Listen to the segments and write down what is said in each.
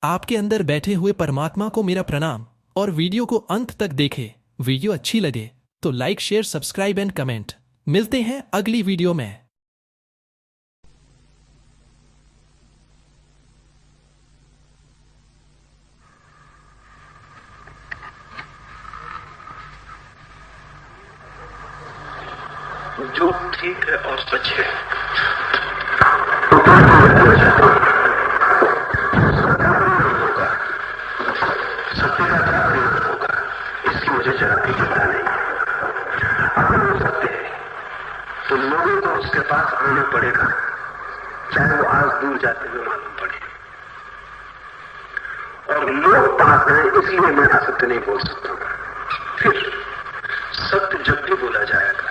आपके अंदर बैठे हुए परमात्मा को मेरा प्रणाम और वीडियो को अंत तक देखें। वीडियो अच्छी लगे तो like, share, subscribe and comment. मिलते हैं अगली वीडियो में। जो ठीक है और सच है होगा, सत्य का परिणाम होगा, इसकी मुझे जरा भी चिंता नहीं है। अगर वो सत्य है तो लोगों को उसके पास आना पड़ेगा, चाहे वो आज दूर जाते हुए मालूम पड़े। और लोग पास आए इसलिए मैं असत्य नहीं बोल सकता हूं। फिर सत्य जब भी बोला जाएगा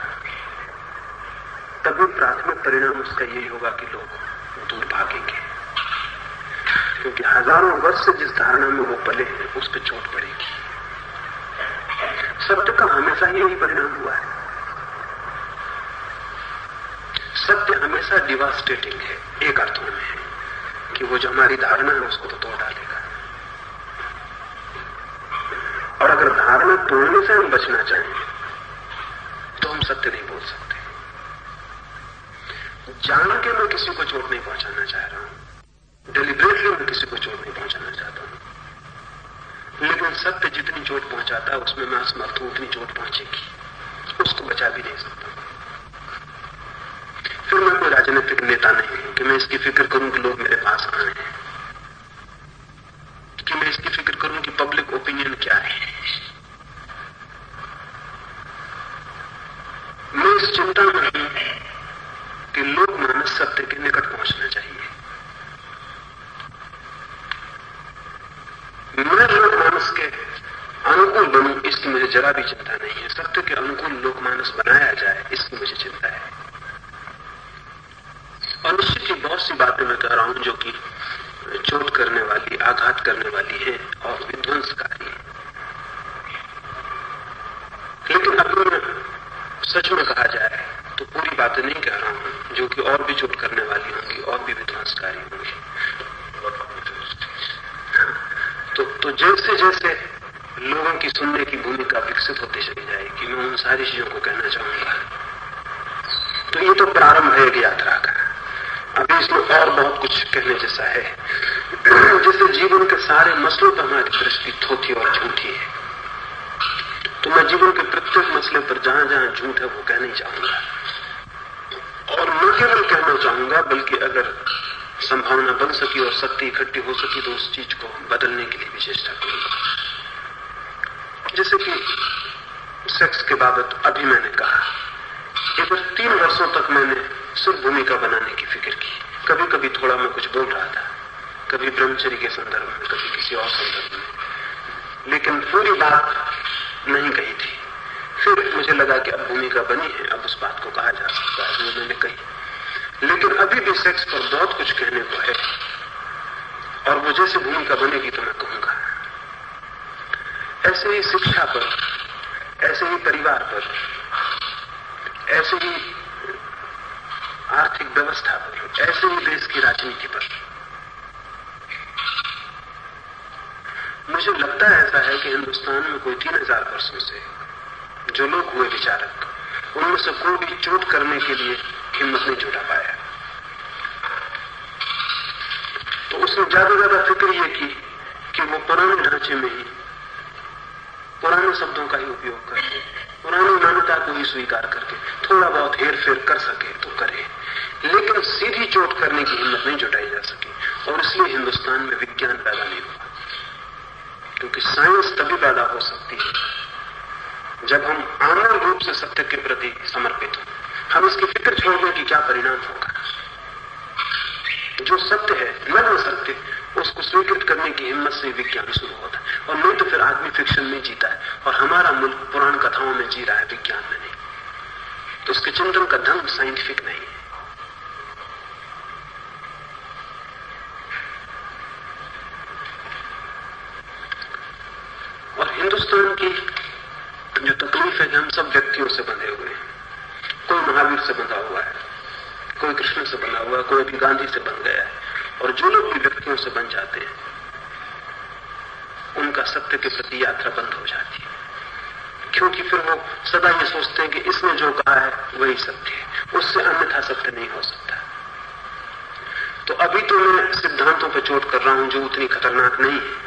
तभी प्राथमिक परिणाम उसका यही होगा कि लोग दूर भागेंगे, क्योंकि हजारों वर्ष से जिस धारणा में वो पले हैं उस पर चोट पड़ेगी। सत्य का हमेशा यही परिणाम हुआ है। सत्य हमेशा डिवास्टेटिंग है, एक अर्थों में है कि वो जो हमारी धारणा है उसको तो तोड़ डालेगा। और अगर धारणा तोड़ने से हम बचना चाहें तो हम सत्य नहीं बोल सकते। जान के मैं किसी को चोट नहीं पहुंचाना चाह रहा हूं, डेलिब्रेटली मैं किसी को चोट नहीं पहुंचाना चाहता हूं, लेकिन सत्य जितनी चोट पहुंचाता है उसमें मैं असमर्थ हूं, उतनी चोट पहुंचेगी, उसको बचा भी नहीं सकता। फिर मैं कोई राजनीतिक नेता नहीं हूं कि मैं इसकी फिक्र करूं कि लोग मेरे पास आए, कि मैं इसकी फिक्र करूं कि पब्लिक ओपिनियन क्या है। मैं इस चिंता में हूं कि लोक मानस सत्य के निकट पहुंचना चाहिए। मैं लोक मानस के अनुकूल बनूं इसकी मुझे जरा भी चिंता नहीं है। सत्य के अनुकूल लोक मानस बनाया जाए इसकी मुझे चिंता है। और निश्चित ही बहुत सी बातें मैं कह रहा हूं जो कि चोट करने वाली, आघात करने वाली है और विध्वंसकारी है, लेकिन अगर मैं सच में कहा जाए तो पूरी बातें नहीं कह रहा हूं जो कि और भी चोट करने वाली होंगी और भी विध्वंसकारी होंगी। तो जैसे जैसे लोगों की सुनने की भूमिका विकसित होती चली जाएगी मैं उन सारी चीजों को कहना चाहूंगा। तो ये तो प्रारंभ है एक यात्रा का। अभी इसमें और बहुत कुछ कहने जैसा है। जैसे जीवन के सारे मसलों पर हमारी दृष्टि थोथी और झूठी है, तो मैं जीवन के प्रत्येक मसले पर जहां जहां झूठ है वो कहना चाहूंगा। और न केवल कहना चाहूंगा बल्कि अगर संभावना बन सकी और सत्य इकट्ठी हो सकी तो उस चीज को बदलने के लिए भी चेष्टा करूंगा। जैसे कि सेक्स के बाबत अभी मैंने कहा, एक 3 वर्षों तक मैंने सिर्फ भूमिका बनाने की फिक्र की। कभी कभी थोड़ा मैं कुछ बोल रहा था, कभी ब्रह्मचर्य के संदर्भ में, कभी किसी और संदर्भ में, लेकिन पूरी बात नहीं कही थी। फिर मुझे लगा कि अब भूमिका बनी है, अब उस बात को कहा जा सकता है, जो मैंने कही। लेकिन अभी भी सेक्स पर बहुत कुछ कहने को है और वो जैसे भूमिका बनेगी तो मैं कहूंगा। ऐसे ही शिक्षा पर, ऐसे ही परिवार पर, ऐसे ही आर्थिक व्यवस्था पर, ऐसे ही देश की राजनीति पर मुझे लगता है ऐसा है कि हिंदुस्तान में कोई 3000 वर्षों से जो लोग हुए विचारक, उनमें से कोई भी चोट करने के लिए हिम्मत नहीं जुटा पाया। तो उसने ज्यादा फिक्र यह की कि वो पुराने ढांचे में ही, पुराने शब्दों का ही उपयोग करके, पुरानी मान्यता को ही स्वीकार करके थोड़ा बहुत हेर फेर कर सके तो करे, लेकिन सीधी चोट करने की हिम्मत नहीं जुटाई जा सकी। और इसलिए हिंदुस्तान में विज्ञान पैदा नहीं हुआ, क्योंकि साइंस तभी पैदा हो सकती है जब हम आनंद रूप से सत्य के प्रति समर्पित हो। हम इसकी फिक्र छोड़ दें कि क्या परिणाम होगा। जो सत्य है, नग्न सत्य, उसको स्वीकृत करने की हिम्मत से विज्ञान शुरू होता है। और नहीं तो फिर आदमी फिक्शन में जीता है और हमारा मुल्क पुराण कथाओं में जी रहा है, विज्ञान में नहीं। तो उसके चिंतन का ढंग साइंटिफिक नहीं है। और हिंदुस्तान की जो तकलीफ है कि हम सब व्यक्तियों से बंधे हुए हैं। कोई महावीर से बंधा हुआ है, कोई कृष्ण से बंधा हुआ है, कोई अभी गांधी से बन गया है। और जो लोग भी व्यक्तियों से बन जाते हैं उनका सत्य के प्रति यात्रा बंद हो जाती है, क्योंकि फिर वो सदा ये सोचते हैं कि इसने जो कहा है वही सत्य है, उससे अन्यथा सत्य नहीं हो सकता। तो अभी तो मैं सिद्धांतों पर चोट कर रहा हूं जो उतनी खतरनाक नहीं है।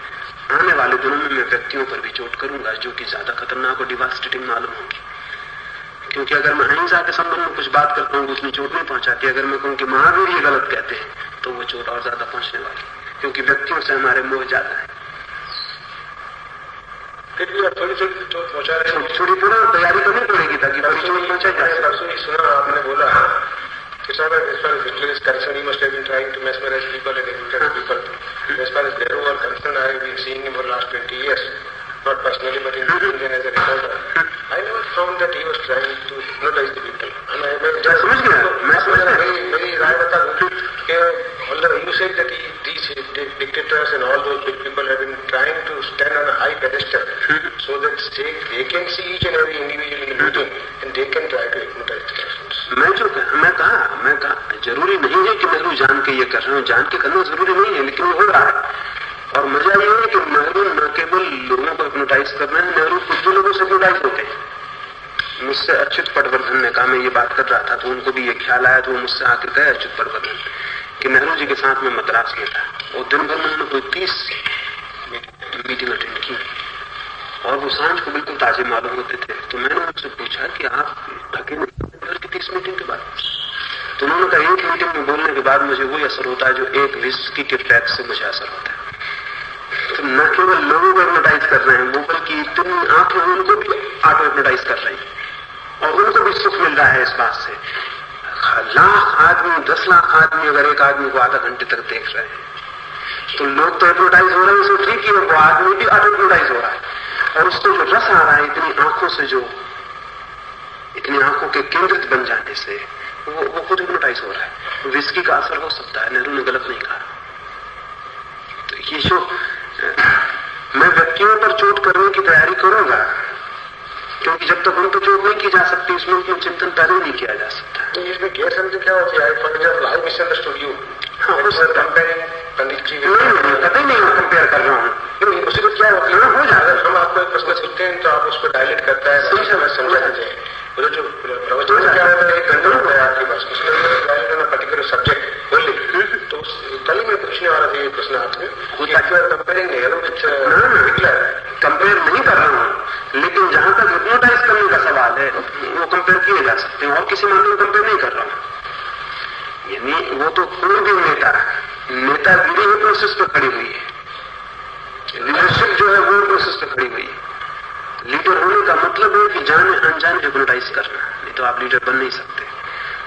आने वाले दिनों में मैं व्यक्तियों पर भी चोट करूंगा जो कि ज्यादा खतरनाक और डिवास्टेटिंग मालूम होगी, क्योंकि अगर मैं अहिंसा के संबंध में कुछ बात करता हूं उतनी चोट नहीं पहुंचाती। अगर मैं कहूं कि महावीर ये गलत कहते हैं तो वो चोट और ज्यादा पहुंचने वाली, क्योंकि व्यक्तियों से हमारे मोह ज्यादा है। फिर भी आप थोड़ी थोड़ी चोट पहुंचा रहे हैं, थोड़ी पूरा तैयारी करनी पड़ेगी ताकि बड़ी चोट पहुंचा जाए। परसों ही सुना आपने बोला कि as far as Hitler is concerned, he must have been trying to mesmerize people and hypnotize people. As far as Nehru are concerned, I have been seeing him for the last 20 years, not personally, but in Indian as a reporter. I never found that he was trying to hypnotize the people. And I समझ गया, मैं समझ गया। मेरी राय बता दूं कि although you said that these dictators and all those big people have been trying to stand on a high pedestal so that they can see each and every individual in the meeting and they can try to hypnotize the persons. मैं कहा जरूरी नहीं है कि नेहरू जान के ये कर रहे हो, जान के करना जरूरी नहीं है, लेकिन हो रहा है। और मजा ये है कि नेहरू न केवल लोगों को हिप्नोटाइज कर रहे हैं, नेहरू खुद भी लोगों से हिप्नोटाइज होते हैं। मुझसे अच्युत पटवर्धन ने कहा, मैं ये बात कर रहा था तो उनको भी ये ख्याल आया, तो वो मुझसे आके गए अच्युत पटवर्धन कि नेहरू जी के साथ में मद्रास में था और दिन भर में उन्होंने कोई 30 मीटिंग अटेंड की और वो सांझ को बिल्कुल ताजे मालूम होते थे। तो मैंने उनसे पूछा कि आप थके नहीं की 30 मीटिंग के बाद? तो उन्होंने कहा एक मीटिंग में बोलने के बाद मुझे वही असर होता है जो एक विस्की के पैक से मुझे असर होता है। तो न केवल लोगों को हिप्नोटाइज कर रहे हैं वो, बल्कि इतनी आंखें उनको भी ऑटो हिप्नोटाइज कर रही है और उनको भी सुख मिल रहा है इस बात से। लाख आदमी, 10 लाख आदमी अगर एक आदमी को आधा घंटे तक देख रहे हैं तो लोग तो हिप्नोटाइज हो रहे हैं, उसे ठीक है, वो आदमी भी ऑटो हिप्नोटाइज हो रहा है और उसको जो रस आ रहा है इतनी आंखों से, जो इतनी आंखों के केंद्रित बन जाने से वो खुद हिप्नोटाइज हो रहा है। विस्की का असर हो सकता है, नेहरू ने गलत नहीं कहा। तो ये जो मैं व्यक्तियों पर चोट करने की तैयारी करूंगा, क्योंकि जब तक उन पर चोट नहीं की जा सकती उसमें उनका चिंतन पैदा नहीं किया जा सकता। तो इसमें गैर समझ क्या होती है? For example I misunderstood you, Pandit ji कतई नहीं कंपेयर कर रहा हूँ, उसी को क्या होती है, हो जाए हम आपको एक प्रश्न पूछते हैं तो आप उसको डायलेट करता है, समझा दीजिए जो प्रवचन क्या होता है 1 घंटा होता है आपके पास, उसमें पर्टिकुलर सब्जेक्ट बोल ली। तो कल ही मैं पूछने वाला था ये प्रश्न आपसे, कंपेयरिंग हिटलर, कंपेयर नहीं कर रहा हूँ, लेकिन जहां तक हिप्नोटाइज करने का सवाल है वो कंपेयर किए जा सकते हैं और किसी मामले में कंपेयर नहीं कर रहा हूँ। यानी वो तो कोई भी नेतागिरी ही प्रोसेस पे खड़ी हुई है, लीडरशिप जो है वो प्रोसेस पे खड़ी हुई है। लीडर होने का मतलब है कि जाने अनजाने हिप्नोटाइज करना, नहीं तो आप लीडर बन नहीं सकते।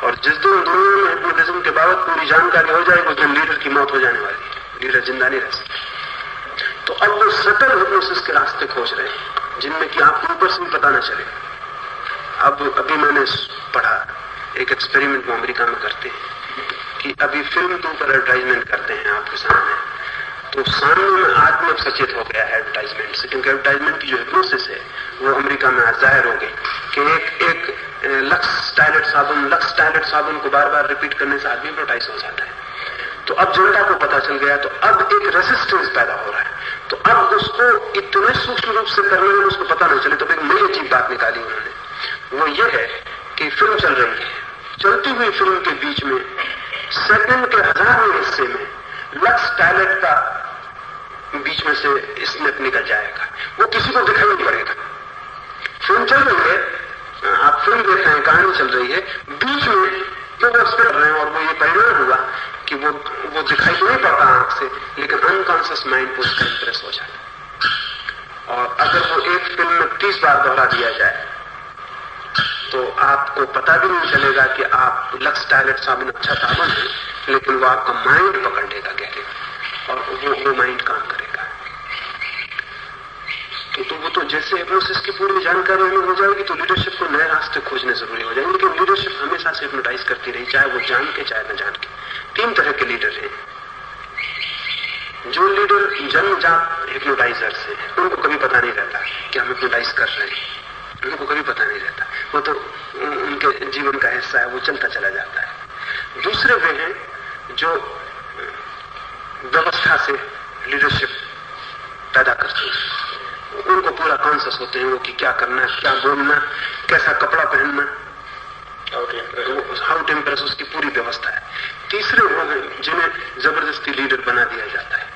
और जिस दिन दुनिया में हिप्नोटिज्म के बाबत पूरी जानकारी हो जाएगी उस दिन लीडर की मौत हो जाने वाली है, लीडर जिंदा नहीं रह सकते। तो अब वो सटल हिप्नोसिस के रास्ते खोज रहे हैं जिनमें कि आपको ऊपर से भी पता न चले। अब अभी मैंने पढ़ा एक एक्सपेरिमेंट वो अमेरिका में करते हैं कि अभी फिल्म के ऊपर एडवर्टाइजमेंट करते हैं आपके सामने, तो सामने में आदमी अब सचेत हो गया है एडवर्टाइजमेंट से, क्योंकि एडवर्टाइजमेंट की जो हिप्नोसिस है वो अमेरिका में आज जाहिर हो गई कि एक लक्स टायलेट साबुन को बार बार रिपीट करने से आदमी हिप्नोटाइज हो जाता है। तो अब जनता को पता चल गया, तो अब एक रेजिस्टेंस पैदा हो रहा है। तो अब उसको इतने सूक्ष्म रूप से करने में उसको पता नहीं चले, तो एक नई अजीब बात निकाली उन्होंने, वो ये है कि फिल्म चल रही है, चलती हुई फिल्म के बीच में सेकंड के 1000वें हिस्से में लक्स टॉयलेट का बीच में से स्नैप निकल जाएगा, वो किसी को दिखाई नहीं पड़ेगा। फिल्म चल रही है, आप फिल्म देख रहे हैं, कहानी चल रही है, बीच में जो वो कर रहे हैं और वो ये परिणाम हुआ कि वो दिखाई तो नहीं पड़ता आंख से, लेकिन अनकॉन्शियस माइंड को उसका इंप्रेस हो जाता। और अगर वो एक फिल्म में 30 बार दोहरा दिया जाए तो आपको पता भी नहीं चलेगा कि आप लक्स टॉयलेट साबुन अच्छा साबुन है, लेकिन वो आपका माइंड पकड़ लेगा गहरे और वो माइंड काम करेगा। तो वो तो जैसे हिप्नोसिस की पूरी जानकारी हमें हो जाएगी तो लीडरशिप को नए रास्ते खोजने जरूरी हो जाएंगे। लेकिन लीडरशिप हमेशा से हिप्नोटाइज करती रही, चाहे वो जान के चाहे न जान के। 3 तरह के लीडर हैं। जो लीडर जन्मजात हिप्नोटाइजर्स हैं उनको कभी पता नहीं रहता कि हम हिप्नोटाइज कर रहे हैं, उनको कभी पता नहीं रहता, वो तो उनके जीवन का हिस्सा है, वो चलता चला जाता है। दूसरे वे हैं जो व्यवस्था से लीडरशिप पैदा करते हैं, होते हैं वो कि क्या करना है, क्या बोलना, कैसा कपड़ा पहनना, हाउ टू इम्प्रेस, उसकी पूरी व्यवस्था है। तीसरे वो हैं जिन्हें जबरदस्ती लीडर बना दिया जाता है,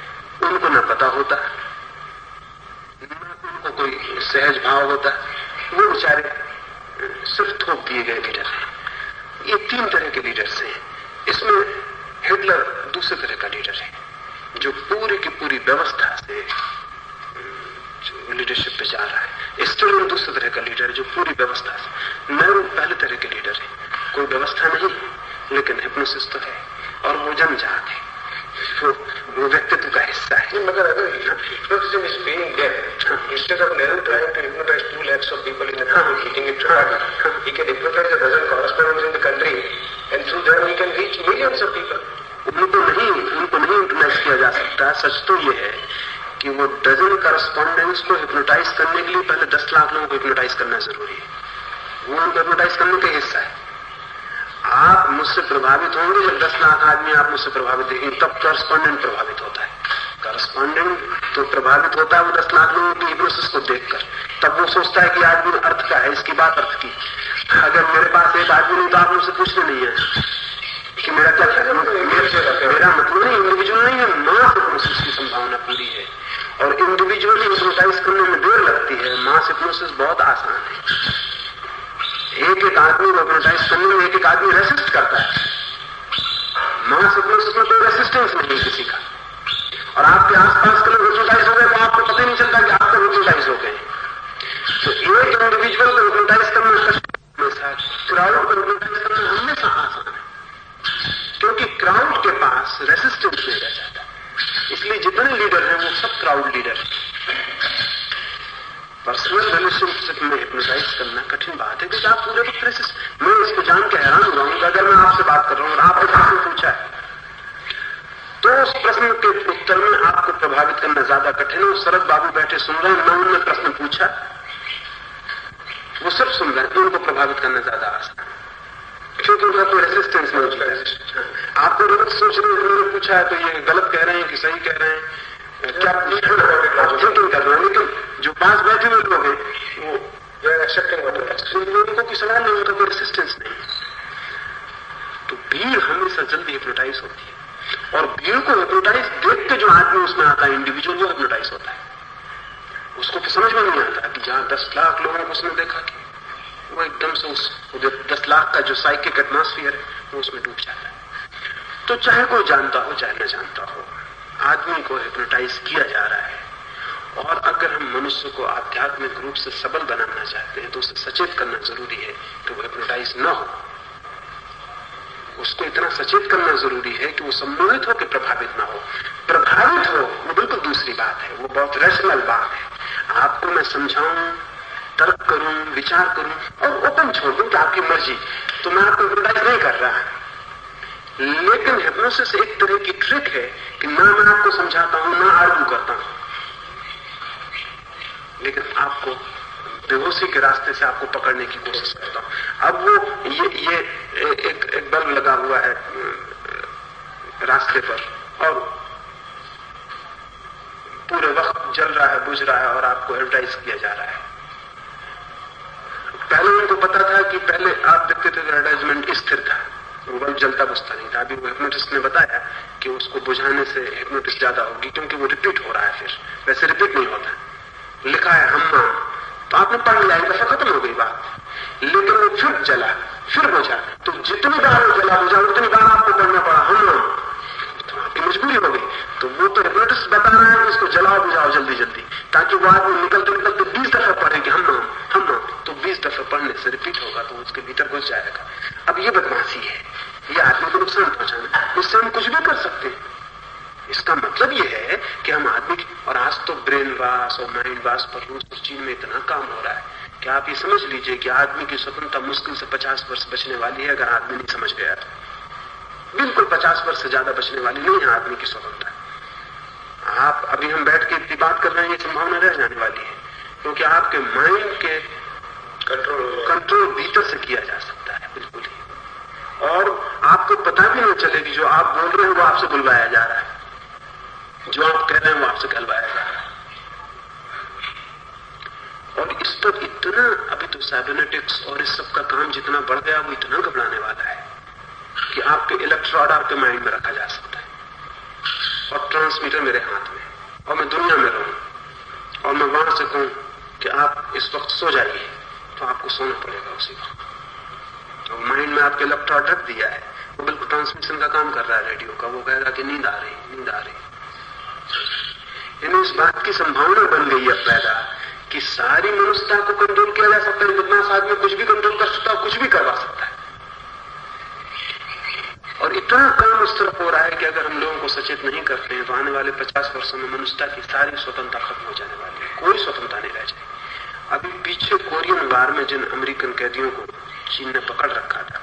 उनको ना पता होता, उनको कोई सहज भाव होता, वो बेचारे सिर्फ थोप दिए गए लीडर हैं। ये 3 तरह के लीडर्स हैं। इसमें हिटलर दूसरे तरह का लीडर है, जो पूरी की पूरी व्यवस्था से लीडरशिप पे जा रहा है। स्टालिन दूसरे तरह का लीडर है, जो पूरी व्यवस्था से। नेहरू पहले तरह के लीडर है, कोई व्यवस्था नहीं लेकिन हिप्नोसिस तो है और वो जन्मजात है, वो व्यक्तित्व का हिस्सा है। मगर अगर hypnotism is being there, instead of Nehru trying to hypnotize 2 lakhs of people in a country, eating it tobacco, he can hypnotize a dozen correspondents in the country, and through them he can reach millions of people. उनको नहीं hypnotise किया जा सकता। सच तो ये है कि वो डजन करस्पॉन्डेंट्स को हिप्नोटाइज करने के लिए पहले 10 लाख लोगों को हिप्नोटाइज करना जरूरी है। वो उनको हिप्नोटाइज करने का हिस्सा है। आप मुझसे प्रभावित होंगे जब 10 लाख आदमी आप मुझसे प्रभावित देखेंगे, तब करस्पॉन्डेंट प्रभावित होता है। करस्पॉन्डेंट तो प्रभावित होता है वो 10 लाख लोगों की हिप्नोसिस को देखकर, तब वो सोचता है कि आदमी अर्थ का है, इसकी बात अर्थ की। अगर मेरे पास एक आदमी नहीं तो आप मुझसे पूछने नहीं है कि मेरा क्या मेरा मतलब नहीं, इंडिविजुअल नहीं है, मास हिप्नोसिस की संभावना पूरी है। और इंडिविजुअल हिप्नोटाइज करने में देर लगती है, मास हिप्नोसिस बहुत आसान है। एक आदमी को हिप्नोटाइज करने में एक आदमी रेसिस्ट करता है। मास हिप्नोसिस में कोई रेसिस्टेंस नहीं है किसी का, और आपके आसपास के लोग हिप्नोटाइज हो गए तो आपको पता ही नहीं चलता कि आप तो हिप्नोटाइज हो गए। तो एक इंडिविजुअल को हिप्नोटाइज करना कठिन, क्राउड को हिप्नोटाइज करना हमेशा आसान है, क्योंकि क्राउड के पास रेसिस्टेंस नहीं रह जाता। इसलिए जितने लीडर हैं वो सब क्राउड लीडर हैं। पर्सनल रिलेशनशिप में हिप्नोटाइज करना कठिन बात है, क्योंकि आप पूरे वक्त रेसिस्ट। मैं इसको जान के हैरान हो रहा हूं, अगर मैं आपसे बात कर रहा हूं और आपने प्रश्न पूछा है तो उस प्रश्न के उत्तर में आपको प्रभावित करना ज्यादा कठिन है। शरद बाबू बैठे सुन रहे हैं, न उन्होंने प्रश्न पूछा, वो सिर्फ सुन रहे हैं, तो उनको प्रभावित करना ज्यादा आसान, क्योंकि उनका कोई रेसिस्टेंस नहीं होता है। आपको गलत सोच रहे हैं, उन्होंने पूछा है तो ये गलत कह रहे हैं कि सही कह रहे हैं, क्या थिंकिंग कर रहे हैं। लेकिन जो पास बैठे हुए लोग हैं वो एक्सेप्टिंग लोगों की सलाह नहीं, उनका कोई रेसिस्टेंस नहीं। तो भीड़ हमेशा जल्दी हिप्नोटाइज होती है, और भीड़ को हिप्नोटाइज देख के जो आदमी उसमें आता है, इंडिविजुअल, वो हिप्नोटाइज होता है। उसको तो समझ में नहीं आता कि जहां 10 लाख लोगों को उसने देखा कि वो एकदम से उस 10 लाख का जो साइकिक एटमॉस्फेयर है वो उसमें डूब जाता है। तो चाहे कोई जानता हो चाहे न जानता हो, आदमी को हिप्नोटाइज किया जा रहा है। और अगर हम मनुष्य को आध्यात्मिक रूप से सबल बनाना चाहते हैं तो उसे सचेत करना जरूरी है कि वो हिप्नोटाइज न हो। उसको इतना सचेत करना जरूरी है कि वो सम्मोहित हो कि प्रभावित ना हो। प्रभावित हो वो बिल्कुल दूसरी बात है, वो बहुत रैशनल बात है। आपको मैं समझाऊं, तर्क करूं, विचार करूं और ओपन छोड़ दूं कि आपकी मर्जी, तो मैं आपको हिप्नोटाइज नहीं कर रहा। लेकिन हिप्नोसिस एक तरह की ट्रिक है कि ना मैं आपको समझाता हूं ना आर्ग्यू करता हूं, लेकिन आपको बेहोशी के रास्ते से आपको पकड़ने की कोशिश करता हूं। अब वो ये एक बल्ब लगा हुआ है रास्ते पर और पूरे वक्त जल रहा है, बुझ रहा है और आपको हिप्नोटाइज किया जा रहा है। पहले उनको पता था कि पहले आप देखते थे कि एडवर्टाइजमेंट स्थिर था, वो बल्ब जलता बुझता नहीं था। अभी वो हिप्नोटिस्ट ने बताया कि उसको बुझाने से हिप्नोटिस्ट ज्यादा होगी, क्योंकि वो रिपीट हो रहा है। फिर वैसे रिपीट नहीं होता, लिखा है हम, तो आपने पढ़ लिया, एक दफा खत्म हो गई बात। लेकिन वो फिर जला, फिर बुझा, तो जितनी बार वो जला बुझा उतनी बार आपको पढ़ना पड़ा हम, तो आपकी मजबूरी हो गई। तो वो तो हिप्नोटिस्ट बता रहा है कि इसको जलाओ बुझाओ जल्दी जल्दी, ताकि वो आदमी निकलते निकलते 20 दफा पढ़े कि हम, तो 20 दफा पढ़ने से रिपीट होगा तो उसके भीतर घुस जाएगा। अब ये बदमाशी है, ये आदमी को नुकसान पहुंचाना, इससे हम कुछ भी कर सकते हैं। इसका मतलब ये है कि हम आदमी, और आज तो ब्रेन वाश और माइंड वाश पर रूस और चीन में इतना काम हो रहा है कि आप ये समझ लीजिए कि आदमी की स्वतंत्रता मुश्किल से 50 वर्ष बचने वाली है, अगर आदमी नहीं समझ गया तो। बिल्कुल 50 वर्ष से ज्यादा बचने वाली नहीं है आदमी की स्वतंत्रता। आप अभी हम बैठ के इतनी बात कर रहे हैं, ये संभावना रह जाने वाली है, क्योंकि आपके माइंड के कंट्रोल भीतर से किया जा सकता है बिल्कुल ही, और आपको पता भी नहीं चले कि जो आप बोल रहे हैं वो आपसे बुलवाया जा रहा है, जो आप कह रहे हैं वो आपसे कहलवाया जा रहा है। और इस पर इतना, अभी तो साइबरनेटिक्स और इस सब का काम जितना बढ़ गया वो इतना घबराने वाला है कि आपके इलेक्ट्रोड आपके माइंड में रखा जा सकता है और ट्रांसमीटर मेरे हाथ में, और मैं दुनिया में रहूं और मैं वहां से कहूं कि आप इस वक्त सो जाइए, तो आपको सोना पड़ेगा उसी वक्त। तो माइंड में आपके इलेक्ट्रोड रख दिया है, वो बिल्कुल ट्रांसमिशन का काम कर रहा है रेडियो का। वो कहेगा कि नींद आ रही, नींद आ रही। यानी इस बात की संभावना बन गई है पैदा कि सारी मनुष्यता को कंट्रोल किया जा सकता है। जितना सा आदमी कुछ भी कंट्रोल कर सकता है, कुछ भी करवा सकता है। और इतना काम उस तरफ हो रहा है कि अगर हम लोगों को सचेत नहीं करते हैं तो आने वाले 50 वर्षों में मनुष्यता की सारी स्वतंत्रता खत्म हो जाने वाली है, कोई स्वतंत्रता नहीं रह जाएगी। अभी पीछे कोरियन वार में जिन अमेरिकन कैदियों को चीन ने पकड़ रखा था,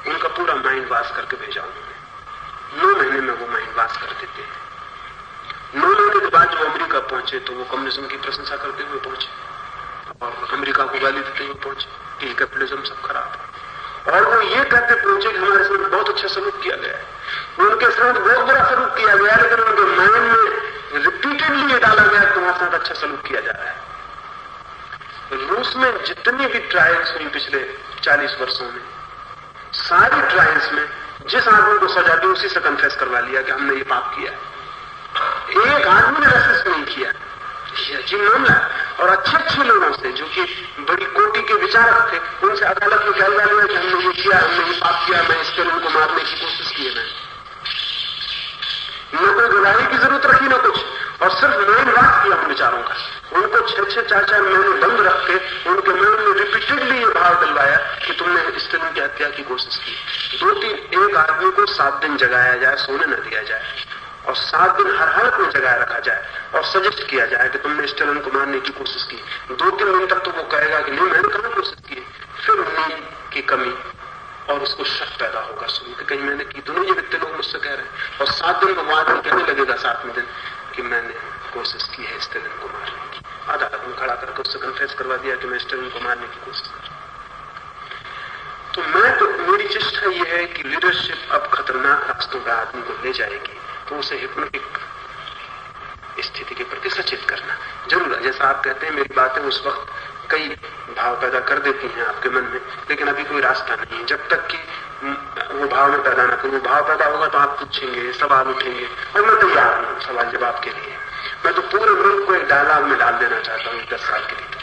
उनका पूरा माइंड वाश करके भेजा उन्होंने। 9 महीने में वो माइंड वाश कर देते हैं। 9 महीने के बाद जो अमेरिका पहुंचे तो वो कम्युनिज्म की प्रशंसा करते हुए पहुंचे और अमेरिका को गाली देते हुए पहुंचे कि कैपिटलिज्म सब खराब है। और वो ये कहते पहुंचे कि हमारे साथ बहुत अच्छा सलूक किया गया है। उनके साथ बहुत बड़ा सलूक किया गया, लेकिन उनके माइंड में रिपीटेडली ये डाला गया कि तुम्हारे साथ अच्छा सलूक किया जा रहा है। रूस में जितनी भी ट्रायल्स हुई पिछले 40 वर्षों में, सारी ट्रायल्स में जिस आदमी को सजा दी उसी से कन्फेस करवा लिया कि हमने ये पाप किया है। एक आदमी ने रेसिस्ट नहीं किया। ये अजीब मामला है। और अच्छे लोगों से जो कि बड़ी कोटि के विचारक थे, उनसे अदालत में फैसला लिया कि हमने ये किया, हमने ये पाप किया, मैं स्टेलिन को मारने की कोशिश की है। न कोई गवाही की जरूरत रखी न कुछ, और सिर्फ माइंड वाश किया उन विचारों का। उनको 6-6, 4-4 महीने बंद रख के उनके माइंड में रिपीटेडली ये भाव डलवाया कि तुमने स्टेलिन की हत्या की कोशिश की। 2-3 एक आदमी को 7 दिन जगाया जाए, सोने न दिया जाए, और 7 दिन हर हालत में जगाया रखा जाए और सजेस्ट किया जाए कि तुमने स्टेलिन को मारने की कोशिश की। 2-3 दिन तक तो वो कहेगा कि नहीं, मैंने कहां कोशिश की। फिर नींद की कमी और उसको शक पैदा होगा शुरू कि कहीं मैंने की। दोनों ये व्यक्ति लोग मुझसे कह रहे हैं, और 7 दिन बाद आदमी कहने लगेगा 7वें दिन कि मैंने कोशिश की है स्टेलिन को मारने की। अदालत में खड़ा करके उससे कन्फेस करवा दिया कि मैं स्टेलिन को मारने की कोशिश कर। तो मेरी चेष्टा यह है कि लीडरशिप अब खतरनाक रास्तों पर आदमी को ले जाएगी, तो उसे हिप्नोटिक स्थिति के प्रति सचेत करना जरूर है। जैसा आप कहते हैं, मेरी बातें उस वक्त कई भाव पैदा कर देती हैं आपके मन में, लेकिन अभी कोई रास्ता नहीं है। जब तक कि वो भाव में पैदा ना करो, वो भाव पैदा होगा तो आप पूछेंगे, सवाल उठेंगे, और मैं तैयार हूं सवाल जवाब के लिए। मैं तो पूरे मुल्क को एक डायलॉग में डाल देना चाहता हूँ 10 साल के भीतर।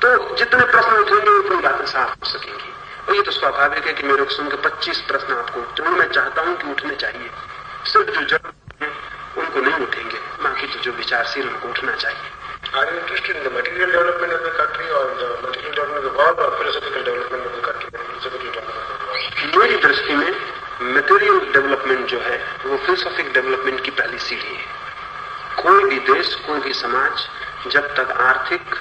तो जितने प्रश्न उठेंगे उतनी बातें साफ हो सकेंगी। और ये तो स्वाभाविक है कि मेरे को सुन के 25 प्रश्न आपको उठते हैं। मैं चाहता हूं कि उठने चाहिए। सिर्फ जो जरूरत है उनको नहीं उठेंगे, बाकी तो जो विचारशील उनको उठना चाहिए। Are you interested in the material development of the country or the material development of the world or philosophical development of the country and philosophical development of the world? मेरी दृष्टि में मटेरियल डेवलपमेंट जो है वो philosophic development की पहली सीढ़ी है। कोई भी देश, कोई भी समाज जब तक आर्थिक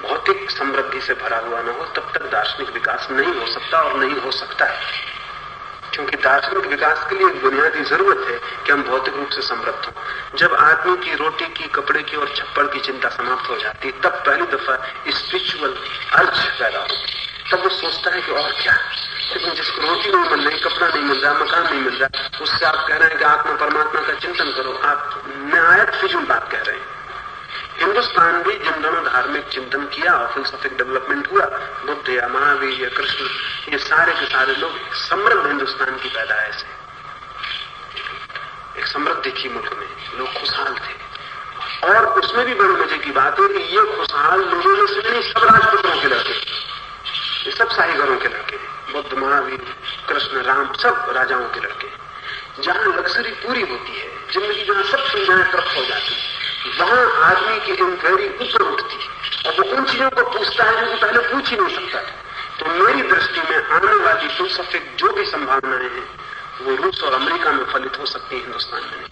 भौतिक समृद्धि से भरा हुआ न हो, तब तक दार्शनिक विकास नहीं हो सकता और नहीं हो सकता है। क्योंकि दार्शनिक विकास के लिए एक बुनियादी जरूरत है कि हम भौतिक रूप से समृद्ध हों। जब आदमी की रोटी की, कपड़े की और छप्पड़ की चिंता समाप्त हो जाती है, तब पहली दफा स्पिरिचुअल अर्ज पैदा होती है। तब वो सोचता है कि और क्या। लेकिन जिसको रोटी नहीं मिल रही, कपड़ा नहीं मिल रहा, मकान नहीं मिल रहा, उससे आप कह रहे हैं कि आत्मा परमात्मा का चिंतन करो, आप निहायत फिजूल बात कह रहे हैं। हिंदुस्तान भी जिन दोनों धार्मिक चिंतन किया और फिलोसॉफिक डेवलपमेंट हुआ, बुद्ध या महावीर या कृष्ण, ये सारे के सारे लोग समृद्ध हिंदुस्तान की पैदाइश है। एक समृद्धि थी मुल्क में, लोग खुशहाल थे। और उसमें भी बड़ी मजे की बात है कि ये खुशहाल लोगों में से नहीं, सब राजपुत्रों के लड़के, ये सब शाही घरों के लड़के, बुद्ध, महावीर, कृष्ण, राम, सब राजाओं के लड़के। जहां लग्जरी पूरी होती है, जिंदगी जहां सब सुविधाएं प्राप्त हो जाती है, वहां आदमी की इंक्वायरी ऊपर उठती है और वो उन चीजों को पूछता है जो कि पहले पूछ ही नहीं सकता था। तो मेरी दृष्टि में आने वाली फिलोसॉफिक जो भी संभावनाएं हैं वो रूस और अमेरिका में फलित हो सकती है, हिंदुस्तान में नहीं।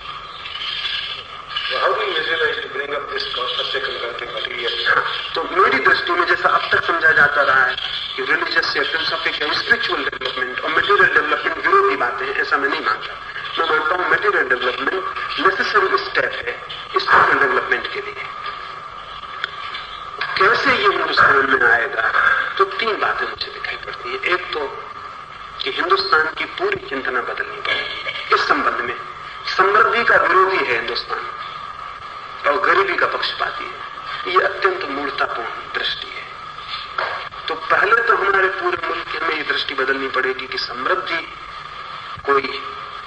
तो मेरी दृष्टि में जैसा अब तक समझा जाता रहा है कि रिलीजियस या फिलोसॉफिक या स्पिरिचुअल डेवलपमेंट और मटेरियल डेवलपमेंट विरोधी बातें हैं, ऐसा मैं नहीं मानता। मैं मानता हूं मटेरियल डेवलपमेंट नेसेसरी स्टेप है स्पिरिचुअल डेवलपमेंट के लिए। कैसे ये हिंदुस्तान में आएगा, तो 3 बातें मुझे दिखाई पड़ती है। एक तो कि हिंदुस्तान की पूरी चिंतना बदलनी पड़ेगी इस संबंध में। समृद्धि का विरोधी है हिंदुस्तान और गरीबी का पक्षपाती है। ये अत्यंत मूर्खतापूर्ण समृद्धि कोई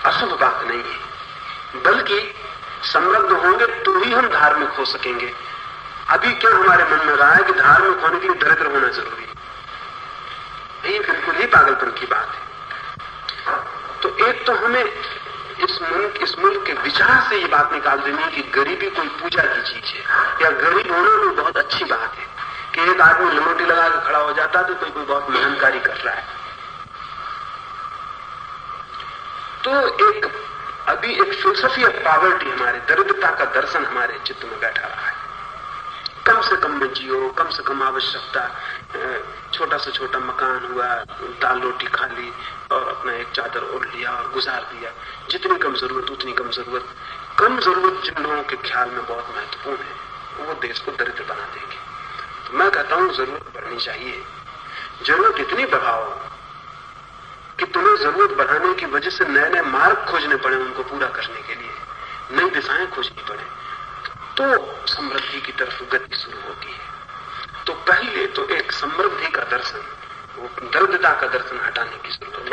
अशुभ बात नहीं है, बल्कि समृद्ध होंगे तो ही हम धार्मिक हो सकेंगे। अभी क्या हमारे मन में रहा है कि धार्मिक होने के लिए दरिद्र होना जरूरी है। ये बिल्कुल ही पागलपन की बात है। तो एक तो हमें इस मुल्क के विचार से ये बात निकाल देनी है कि गरीबी कोई पूजा की चीज है, या गरीब होना कोई बहुत अच्छी बात है कि एक आदमी लंगोटी लगा के खड़ा हो जाता है तो कोई बहुत महान कार्य कर रहा है। तो अभी एक फिलोसफी ऑफ पॉवर्टी, हमारे दरिद्रता का दर्शन हमारे चित्त में बैठा रहा है। कम से कम में जियो, कम से कम आवश्यकता, छोटा से छोटा मकान हुआ, दाल रोटी खा ली और अपना एक चादर ओढ़ लिया और गुजार दिया। जितनी कम जरूरत उतनी कम जरूरत। कम जरूरत जिन लोगों के ख्याल में बहुत महत्वपूर्ण है वो देश को दरिद्र बना देंगे। तो मैं कहता हूं जरूरत बढ़नी चाहिए। जरूरत इतनी बढ़ाओ कि तुम्हें जरूरत बढ़ाने की वजह से नए नए मार्ग खोजने पड़े उनको पूरा करने के लिए, नई दिशाएं खोजनी पड़े, तो समृद्धि की तरफ गति शुरू होती है। तो पहले तो एक समृद्धि का दर्शन, वो दरिद्रता का दर्शन हटाने की जरूरत है।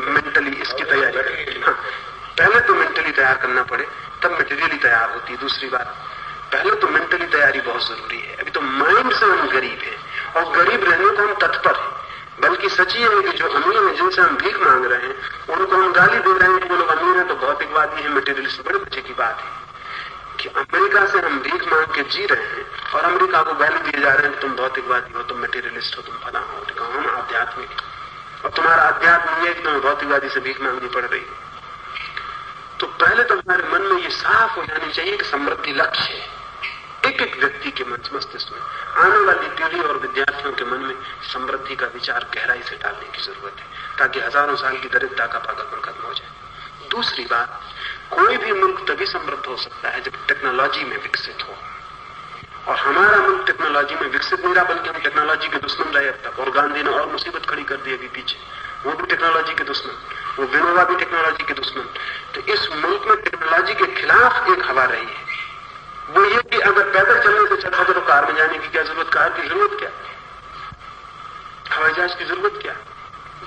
मेंटली इसकी तैयारी, हाँ, पहले तो मेंटली तैयार करना पड़े तब मटेरियली तैयार होती है। दूसरी बात, पहले तो मेंटली तैयारी बहुत जरूरी है। अभी तो माइंड से हम गरीब हैं और गरीब रहने को हम तत्पर हैं। बल्कि सच ही है कि जो अमीर हैं जिनसे हम भीख मांग रहे हैं उनको हम गाली दे रहे हैं कि वो लोग अमीर हैं तो भौतिकवादी है, मटेरियलिस्ट। बड़े मजे की बात है कि अमेरिका से हम भीख मांग के जी रहे हैं और अमेरिका को गाली दिए जा रहे हैं, तुम भौतिकवादी हो, तुम मटेरियलिस्ट हो, तुम फला हो। हम आध्यात्मिक, और तुम्हारा अध्यात्म ये कि तुम्हें भौतिकवादी से भीख मांगनी पड़ रही है। तो पहले तो हमारे मन में ये साफ हो जानी चाहिए कि समृद्धि लक्ष्य है। एक एक व्यक्ति के मस्तिष्क में, आने वाली पीढ़ी और विद्यार्थियों के मन में समृद्धि का विचार गहराई से डालने की जरूरत है, ताकि हजारों साल की दरिद्रता का पागलपन खत्म हो जाए। दूसरी बात, कोई भी मुल्क तभी समृद्ध हो सकता है जब टेक्नोलॉजी में विकसित हो, और हमारा मुल्क टेक्नोलॉजी में विकसित नहीं रहा, बल्कि हम टेक्नोलॉजी के दुश्मन रहे अब तक। और गांधी ने और मुसीबत खड़ी कर दी अभी पीछे, वो भी टेक्नोलॉजी के दुश्मन, वो विनोबा भी टेक्नोलॉजी के दुश्मन। तो इस मुल्क में टेक्नोलॉजी के खिलाफ एक हवा रही है, वो ये कि अगर पैदल चलने से चल सके तो कार में जाने की क्या जरूरत, कार की जरूरत क्या, हवाई जहाज की जरूरत क्या,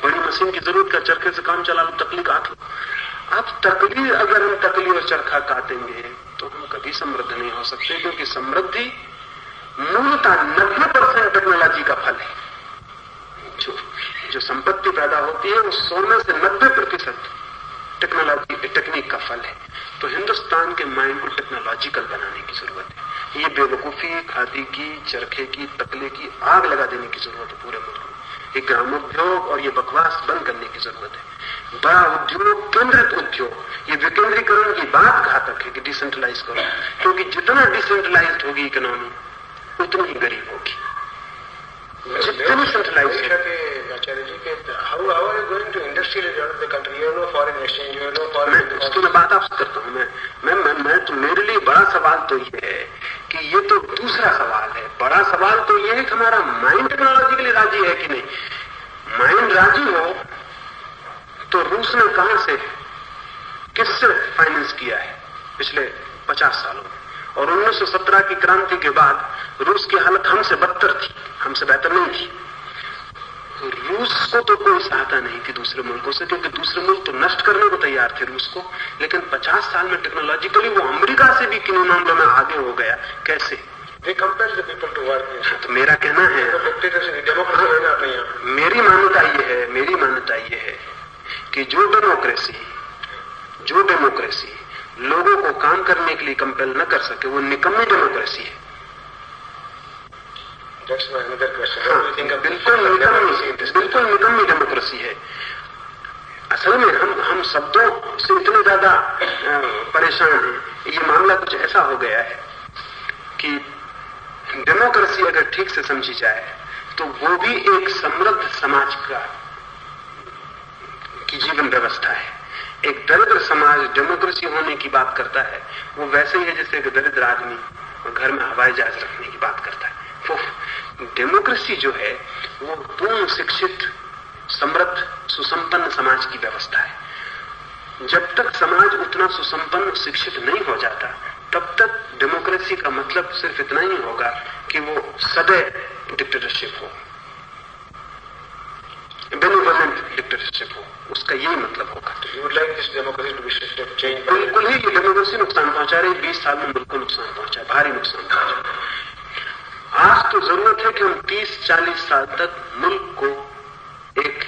बड़ी मशीन की जरूरत क्या, चरखे से काम चला लो, तकली काट लो। अब तकली, अगर हम तकली और चरखा काटेंगे तो हम कभी समृद्ध नहीं हो सकते, क्योंकि समृद्धि मूलतः 90% टेक्नोलॉजी का फल है। जो संपत्ति पैदा होती है वो सोने से 90% टेक्नोलॉजी, टेक्निक का फल है। तो हिंदुस्तान के माइंड को टेक्नोलॉजिकल बनाने की जरूरत है। ये बेवकूफी, खादी की, चरखे की, तकले की आग लगा देने की जरूरत है पूरे मुल्क में। ये ग्रामोद्योग और ये बकवास बंद करने की जरूरत है। बड़ा उद्योग, केंद्रित उद्योग, ये विकेंद्रीकरण की बात घातक है कि डिसेंट्रलाइज करो, क्योंकि जितना डिसेंट्रलाइज होगी इकोनॉमी उतनी ही गरीब होगी। जितनी सेंट्रलाइज आचार्य जी के how are you going to industrialize the country? You know foreign exchange, you know foreign. उसकी मैं बात आपसे करता हूँ। मैं तो मेरे लिए बड़ा सवाल तो ये है कि ये तो दूसरा सवाल है। बड़ा सवाल तो ये है कि हमारा माइंड टेक्नोलॉजी के लिए राजी है कि नहीं। माइंड राजी हो तो रूस ने कहां से, किससे फाइनेंस किया है पिछले 50 सालों में, और 1917 की क्रांति के बाद रूस की हालत हमसे बदतर थी, हमसे बेहतर नहीं थी। रूस को तो कोई सहायता नहीं थी दूसरे मुल्कों से, क्योंकि दूसरे मुल्क तो नष्ट करने को तैयार थे रूस को। लेकिन 50 साल में टेक्नोलॉजिकली वो अमेरिका से भी किन मामलों में आगे हो गया। कैसे? तो मेरा कहना है, मेरी मान्यता ये है कि जो डेमोक्रेसी लोगों को काम करने के लिए कंपेल न कर सके वो निकम्मी डेमोक्रेसी है। बिल्कुल निकम्मी डेमोक्रेसी है। असल में हम शब्दों से इतने ज्यादा परेशान हैं। ये मामला कुछ ऐसा हो गया है कि डेमोक्रेसी अगर ठीक से समझी जाए तो वो भी एक समृद्ध समाज की जीवन व्यवस्था है। एक दरिद्र समाज डेमोक्रेसी होने की बात करता है, वो वैसे ही है जैसे एक दरिद्र आदमी घर में हवाई जहाज रखने की बात करता है। वो डेमोक्रेसी जो है वो पूर्ण शिक्षित, समृद्ध, सुसंपन्न समाज की व्यवस्था है। जब तक समाज उतना सुसंपन्न, शिक्षित नहीं हो जाता तब तक डेमोक्रेसी का मतलब सिर्फ इतना ही होगा कि वो सदैव डिक्टेटरशिप हो, बेनिवोलेंट डिक्टेटरशिप हो, उसका यही मतलब होगा। You would like this democracy to be changed? बिल्कुल ही ये डेमोक्रेसी नुकसान पहुंचा रही, 20 साल में मुल्क को नुकसान पहुंचा, भारी नुकसान पहुंचा। आज तो जरूरत है कि हम 30-40 साल तक मुल्क को एक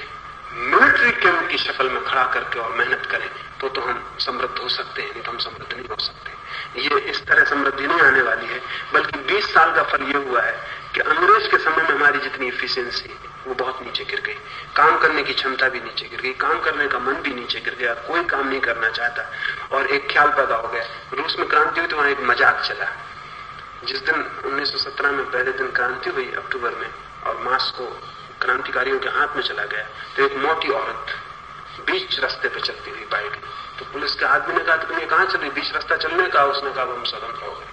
मिलिट्री कैंप की शक्ल में खड़ा करके और मेहनत करें, तो हम समृद्ध हो सकते हैं, नहीं तो हम समृद्ध नहीं हो सकते। ये इस तरह समृद्धि नहीं आने वाली है, बल्कि 20 साल का फल ये हुआ है कि अंग्रेज के समय में हमारी जितनी एफिशिएंसी वो बहुत नीचे गिर गई, काम करने की क्षमता भी नीचे गिर गई, काम करने का मन भी नीचे गिर गया, कोई काम नहीं करना चाहता। और एक ख्याल पैदा हो गया, रूस में क्रांति हुई तो वहां एक मजाक चला। जिस दिन 1917 में पहले दिन क्रांति हुई अक्टूबर में, और मास्को क्रांतिकारियों के हाथ में चला गया, तो एक मोटी औरत बीच रास्ते पे चलती हुई बाइक, तो पुलिस के आदमी ने कहा तुम ये कहां चल रही, बीच रास्ता चलने का? उसने कहा हम स्वतंत्र हो गए,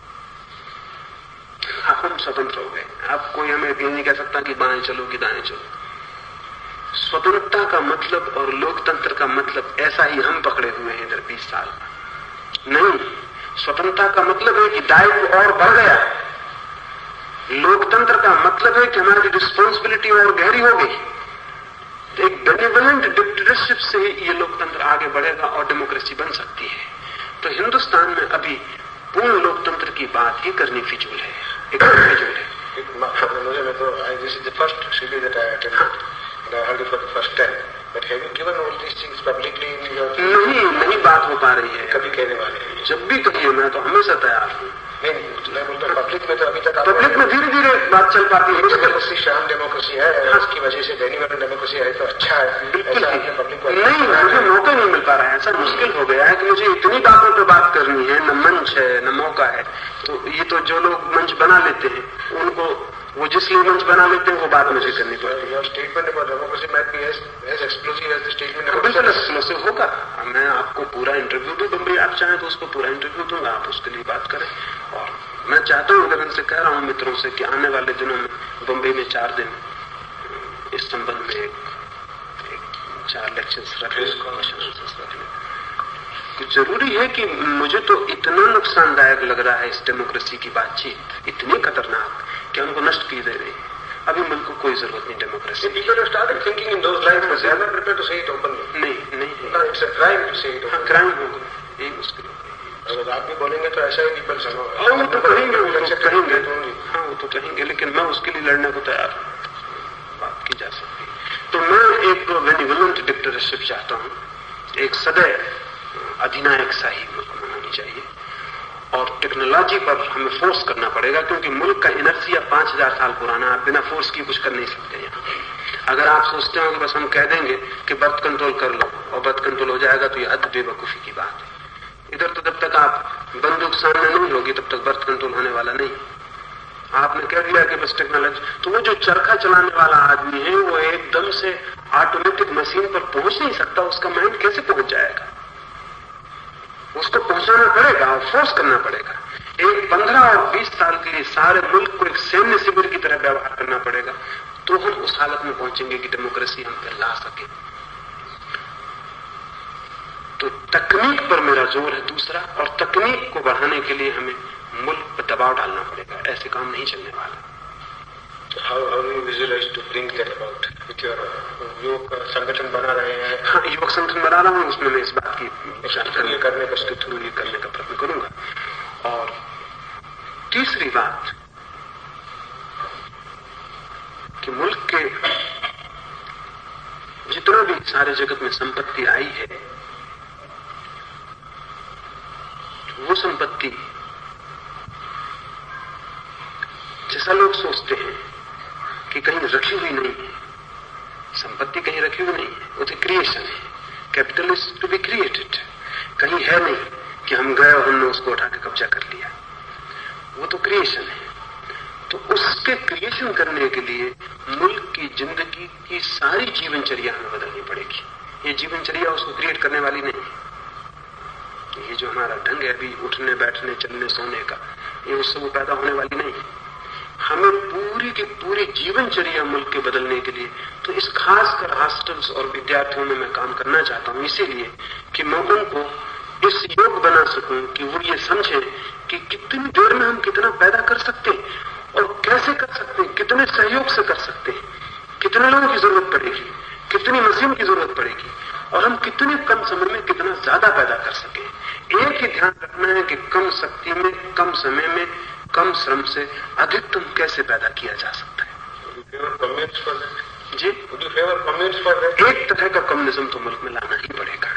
हम स्वतंत्र हो गए, अब कोई हमें ये नहीं कह सकता कि बाएं चलो कि दाएं चलो। स्वतंत्रता का मतलब और लोकतंत्र का मतलब ऐसा ही हम पकड़े हुए हैं इधर 20 साल नहीं। स्वतंत्रता का मतलब है कि दायित्व और बढ़ गया, लोकतंत्र का मतलब है कि हमारी रिस्पॉन्सिबिलिटी और गहरी हो गई। तो एक बेनिवोलेंट डिक्टेटरशिप से ही ये लोकतंत्र आगे बढ़ेगा और डेमोक्रेसी बन सकती है। तो हिंदुस्तान में अभी पूर्ण लोकतंत्र की बात ही करनी फिजूल है, एकदम फिजूल है। मुझे मैं तो this is the first series that I attended and I heard it for the first time. But have you given all these things publicly in your? नहीं बात हो पा रही है। कभी कहने वाले हैं? जब भी कहिए, मैं तो हमेशा तैयार हूँ। नहीं, मैं बोलता हूँ पब्लिक में तो अभी तक पब्लिक में धीरे धीरे बात चल पाती है। डेमोक्रेसी शाम डेमोक्रेसी है, उसकी वजह से जेन्युइन डेमोक्रेसी है तो अच्छा है। बिल्कुल पब्लिक को नहीं, मुझे मौका नहीं मिल पा रहा है, ऐसा मुश्किल हो गया है कि मुझे इतनी बातों पर बात करनी है, न मंच है न मौका है। तो ये तो जो लोग मंच बना लेते हैं उनको, वो जिसलिए मंच बना लेते हैं वो बात मुझे करनी पड़ती है। Statement about democracy might be as explosive as the statement. बिल्कुल एक्सप्लोसिव होगा। मैं आपको पूरा इंटरव्यू दूं बम्बई, आप चाहें तो उसको पूरा इंटरव्यू दूंगा, आप उसके लिए बात करें। और मैं चाहता हूं, अगर इनसे कह रहा हूं मित्रों से कि आने वाले दिनों में बम्बई में 4 दिन इस संबंध में एक 4 लेक्चर्स रखें, जरूरी है कि मुझे तो इतना नुकसानदायक लग रहा है इस डेमोक्रेसी की बातचीत, इतनी खतरनाक कि हमको नष्ट की दे रही है। अभी मुल्क को कोई जरूरत नहीं democracy. People have started thinking in those lines, but they are not prepared to say it openly. नहीं, it's a crime to say it openly. Crime होगा, यही मुश्किल होगा। अगर आप भी बोलेंगे तो ऐसा ही पीपल सुनो। वो तो कहेंगे, हाँ वो तो कहेंगे, लेकिन मैं उसके लिए लड़ने को तैयार हूँ, बात की जा सकती है। तो मैं एक बेनिवोलेंट डिक्टेटरशिप चाहता हूँ, एक सदैव अधिनायक शाही मुल्क में होनी चाहिए। और टेक्नोलॉजी पर हमें फोर्स करना पड़ेगा, क्योंकि मुल्क का इनर्सिया 5000 साल पुराना, आप बिना फोर्स की कुछ कर नहीं सकते यहाँ। अगर आप सोचते हो कि बस हम कह देंगे कि बर्थ कंट्रोल कर लो और बर्थ कंट्रोल हो जाएगा, तो यह अति बेवकूफी की बात है। इधर तो जब तक आप बंदूक सामने नहीं होगी तब तक बर्थ कंट्रोल होने वाला नहीं। आपने कह दिया कि बस टेक्नोलॉजी, तो वो जो चरखा चलाने वाला आदमी है वो एकदम से ऑटोमेटिक मशीन पर पहुंच नहीं सकता, उसका माइंड कैसे पहुंच जाएगा? उसको पहुंचाना पड़ेगा और फोर्स करना पड़ेगा। एक 15 और 20 साल के लिए सारे मुल्क को एक सैन्य शिविर की तरह व्यवहार करना पड़ेगा, तो हम उस हालत में पहुंचेंगे कि डेमोक्रेसी हम पे ला सके। तो तकनीक पर मेरा जोर है दूसरा, और तकनीक को बढ़ाने के लिए हमें मुल्क पर दबाव डालना पड़ेगा, ऐसे काम नहीं चलने वाला। How do you visualize to bring that about with your योग संगठन बना रहे हैं? हाँ, युवक संगठन बना रहा हूँ, उसमें मैं इस बात की करने का प्रयत्न करूंगा। और तीसरी बात कि मुल्क के जितना भी सारे जगत में संपत्ति आई है, वो संपत्ति जैसा लोग सोचते हैं कि कहीं रखी हुई नहीं है, संपत्ति कहीं रखी हुई नहीं है, वो तो क्रिएशन है। Capital is to be created, कहीं है नहीं कि हम गए और हमने उसको उठा के कब्जा कर लिया, वो तो क्रिएशन है। तो उसके क्रिएशन करने के लिए मुल्क की जिंदगी की सारी जीवनचर्या हमें बदलनी पड़ेगी। ये जीवनचर्या उसको क्रिएट करने वाली नहीं है। ये जो हमारा ढंग है अभी उठने बैठने चलने सोने का, ये उससे वो पैदा होने वाली नहीं है। हमें पूरी की पूरी जीवनचर्या मुल्क के बदलने के लिए, तो इस खासकर हॉस्टल्स और विद्यार्थियों में मैं काम करना चाहता हूं, इसीलिए कि मैं उनको इस योग बना सकूं कि वो ये समझें कि कितनी देर में हम कितना पैदा कर सकते हैं और कैसे कर सकते हैं, कितने सहयोग से कर सकते हैं, कितने लोगों की जरूरत पड़ेगी, कितनी मशीन की जरूरत पड़ेगी, और हम कितने कम समय में कितना ज्यादा पैदा कर सकें। एक ही ध्यान रखना है कि कम शक्ति में, कम समय में, कम श्रम से अधिकतम कैसे पैदा किया जा सकता है। जी, एक तरह का कम्युनिज्म तो मुल्क में लाना ही पड़ेगा।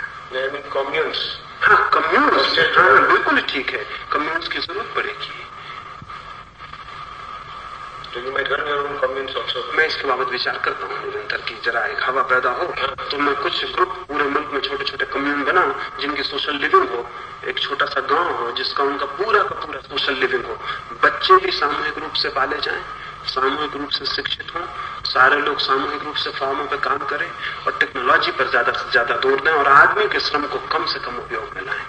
हाँ, कम्युनिस्ट, हाँ बिल्कुल ठीक है, कम्युनिस्ट की जरूरत पड़ेगी। मैं इसके बाबत विचार करता हूँ निरंतर की जरा एक हवा पैदा हो तो मैं कुछ ग्रुप पूरे मुल्क में छोटे छोटे कम्यून बनाऊं जिनकी सोशल लिविंग हो, एक छोटा सा गांव हो जिसका उनका पूरा का पूरा सोशल लिविंग हो। बच्चे भी सामूहिक रूप से पाले जाएं, सामूहिक रूप से शिक्षित हों, सारे लोग सामूहिक रूप से फार्मों पर काम करें और टेक्नोलॉजी पर ज्यादा से ज्यादा जोर दें और आदमी के श्रम को कम से कम उपयोग में लाएं।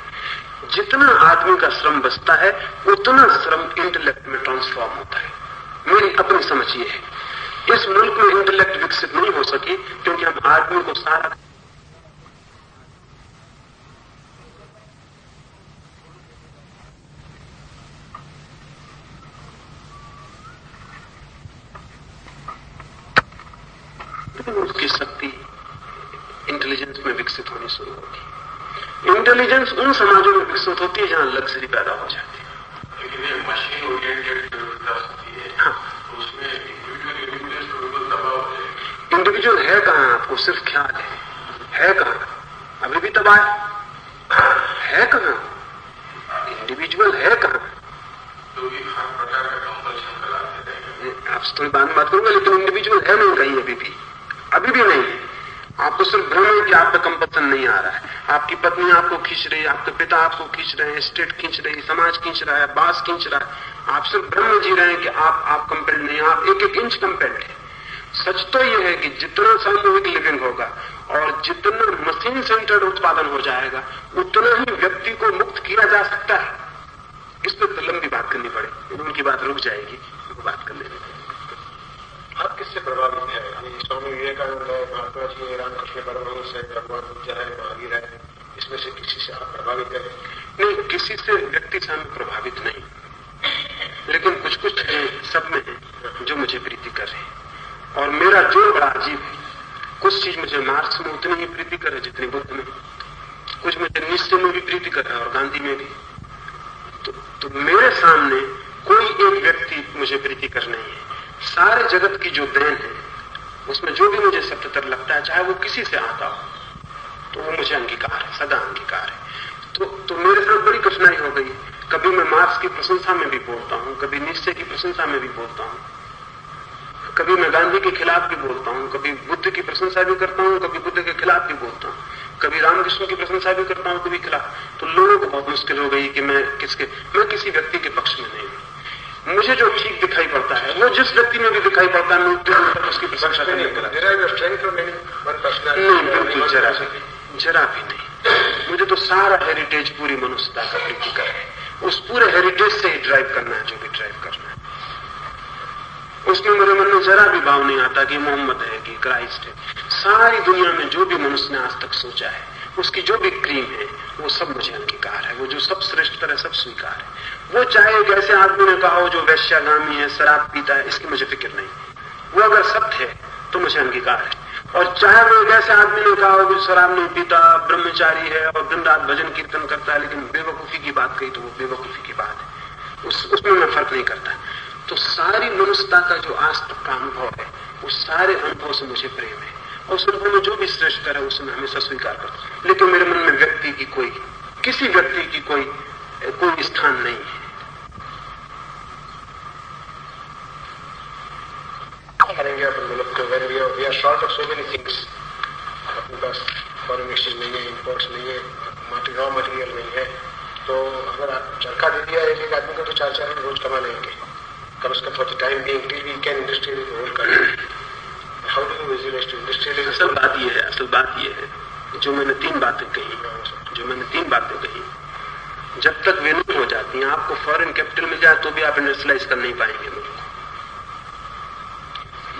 जितना आदमी का श्रम बचता है उतना श्रम इंटेलेक्ट में ट्रांसफॉर्म होता है। मेरी अपनी समझ ये है, इस मुल्क में इंटेलेक्ट विकसित नहीं हो सकी क्योंकि हम आदमी को सारा उसकी शक्ति इंटेलिजेंस में विकसित होनी शुरू होगी। इंटेलिजेंस उन समाजों में विकसित होती है जहां लग्जरी पैदा हो जाती है। लेकिन ये मशीन ओरिएंटेड व्यवस्था होती है, हाँ, उसमें इंडिविजुअल दबाव है। इंडिविजुअल है कहां, आपको सिर्फ ख्याल है कहां, अभी भी तबाह है कहां, इंडिविजुअल है कहां। तो भी हर प्रकार का कंपल्शन कराते रहेंगे। आपसे थोड़ी बाद में बात करूंगा, लेकिन इंडिविजुअल है नहीं कहीं, अभी भी नहीं। आपको सिर्फ भ्रम है कि आप पे कंपल्सन नहीं आ रहा है। आपकी पत्नी आपको खींच रही है, आपके पिता आपको खींच रहे हैं, स्टेट खींच रही है, समाज खींच रहा है, बास खींच रहा है। आप सिर्फ भ्रम में जी रहे हैं कि आप कंपेल्ड नहीं, आप एक एक इंच कंपेल्ड है। सच तो यह है कि जितना सामूहिक लिविंग होगा और जितना मशीन सेंटर्ड उत्पादन हो जाएगा उतना ही व्यक्ति को मुक्त किया जा सकता है। इस पर तो लंबी बात करनी पड़ेगी, उनकी बात रुक जाएगी, बात करने में। आप किससे प्रभावित है? स्वामी विवेकानंद है, महात्मा जी है, रामकृष्ण परमहंस है, भगवान बुद्ध है, महावीर है, इसमें से किसी से आप प्रभावित है? नहीं, किसी से व्यक्ति से मैं प्रभावित नहीं, लेकिन कुछ कुछ सब में है जो मुझे प्रीति कर रहे हैं। और मेरा जो बड़ा अजीब है, कुछ चीज मुझे मार्क्स में उतनी ही प्रीति करे जितनी बुद्ध में, कुछ मुझे निश्चय में भी प्रीति कर रहा है और गांधी में भी। तो मेरे सामने कोई एक व्यक्ति मुझे प्रीति कर नहीं है। सारे जगत की जो देन है उसमें जो भी मुझे सत्यतर लगता है, चाहे वो किसी से आता हो, तो वो मुझे अंगीकार है, सदा अंगीकार है। तो मेरे साथ बड़ी कठिनाई हो गई। कभी मैं मार्क्स की प्रशंसा में भी बोलता हूं, कभी निश्चय की प्रशंसा में भी बोलता हूं, कभी मैं गांधी के खिलाफ भी बोलता हूं, कभी बुद्ध की प्रशंसा भी करता हूं, कभी बुद्ध के खिलाफ भी बोलता हूं, कभी रामकृष्ण की प्रशंसा भी करता हूं, कभी खिलाफ। तो लोगों को बहुत मुश्किल हो गई कि मैं किसी व्यक्ति के पक्ष में नहीं हूं। मुझे जो ठीक दिखाई पड़ता है वो जिस व्यक्ति में भी दिखाई पड़ता है, मैं उसकी प्रशंसा करने लगा। नहीं, बिल्कुल जरा भी नहीं। मुझे तो सारा हेरिटेज पूरी मनुष्यता का प्रीतिकर है। उस पूरे हेरिटेज से ही ड्राइव करना है जो भी ड्राइव करना है। उसमें मेरे मन में जरा भी भाव नहीं आता कि मोहम्मद है कि क्राइस्ट है। सारी दुनिया में जो भी मनुष्य ने आज तक सोचा है, उसकी जो भी क्रीम है, वो सब मुझे अंगीकार है। वो जो सब श्रेष्ठतर है, सब स्वीकार है। वो चाहे एक ऐसे आदमी ने कहा हो जो वैश्यागामी है, शराब पीता है, इसकी मुझे फिक्र नहीं। वो अगर सत्य है तो मुझे अंगीकार है। और चाहे वो एक ऐसे आदमी ने कहा हो जो शराब नहीं पीता, ब्रह्मचारी है और दिन रात भजन कीर्तन करता है, लेकिन बेवकूफी की बात कही तो वो बेवकूफी की बात है। उसमें मैं फर्क नहीं करता। तो सारी मनुष्यता का जो आज तक का अनुभव है, उस सारे अनुभव से मुझे प्रेम है और उस अनुभव में जो भी श्रेष्ठ है उसे मैं हमेशा स्वीकार करता हूं। लेकिन मेरे मन में व्यक्ति की किसी व्यक्ति की कोई स्थान नहीं है। करेंगे अपन मुल्क को, when we are short of so many things, अपने पास फॉरेन एक्सचेंज नहीं है, इंपोर्ट्स नहीं है, रॉ मटेरियल नहीं है, तो अगर आप चरखा दे दिया एक आदमी को तो 4 रोज कमा लेंगे कम से कम for the time being till we can industrial hold कर। How do you visualise to industrial? असल बात ये है जो मैंने तीन बातें कही, जब तक वे नहीं हो जाती हैं, आपको फॉरेन कैपिटल मिल जाए तो भी आप इंडस्ट्रियलाइज कर नहीं पाएंगे मुल्क को।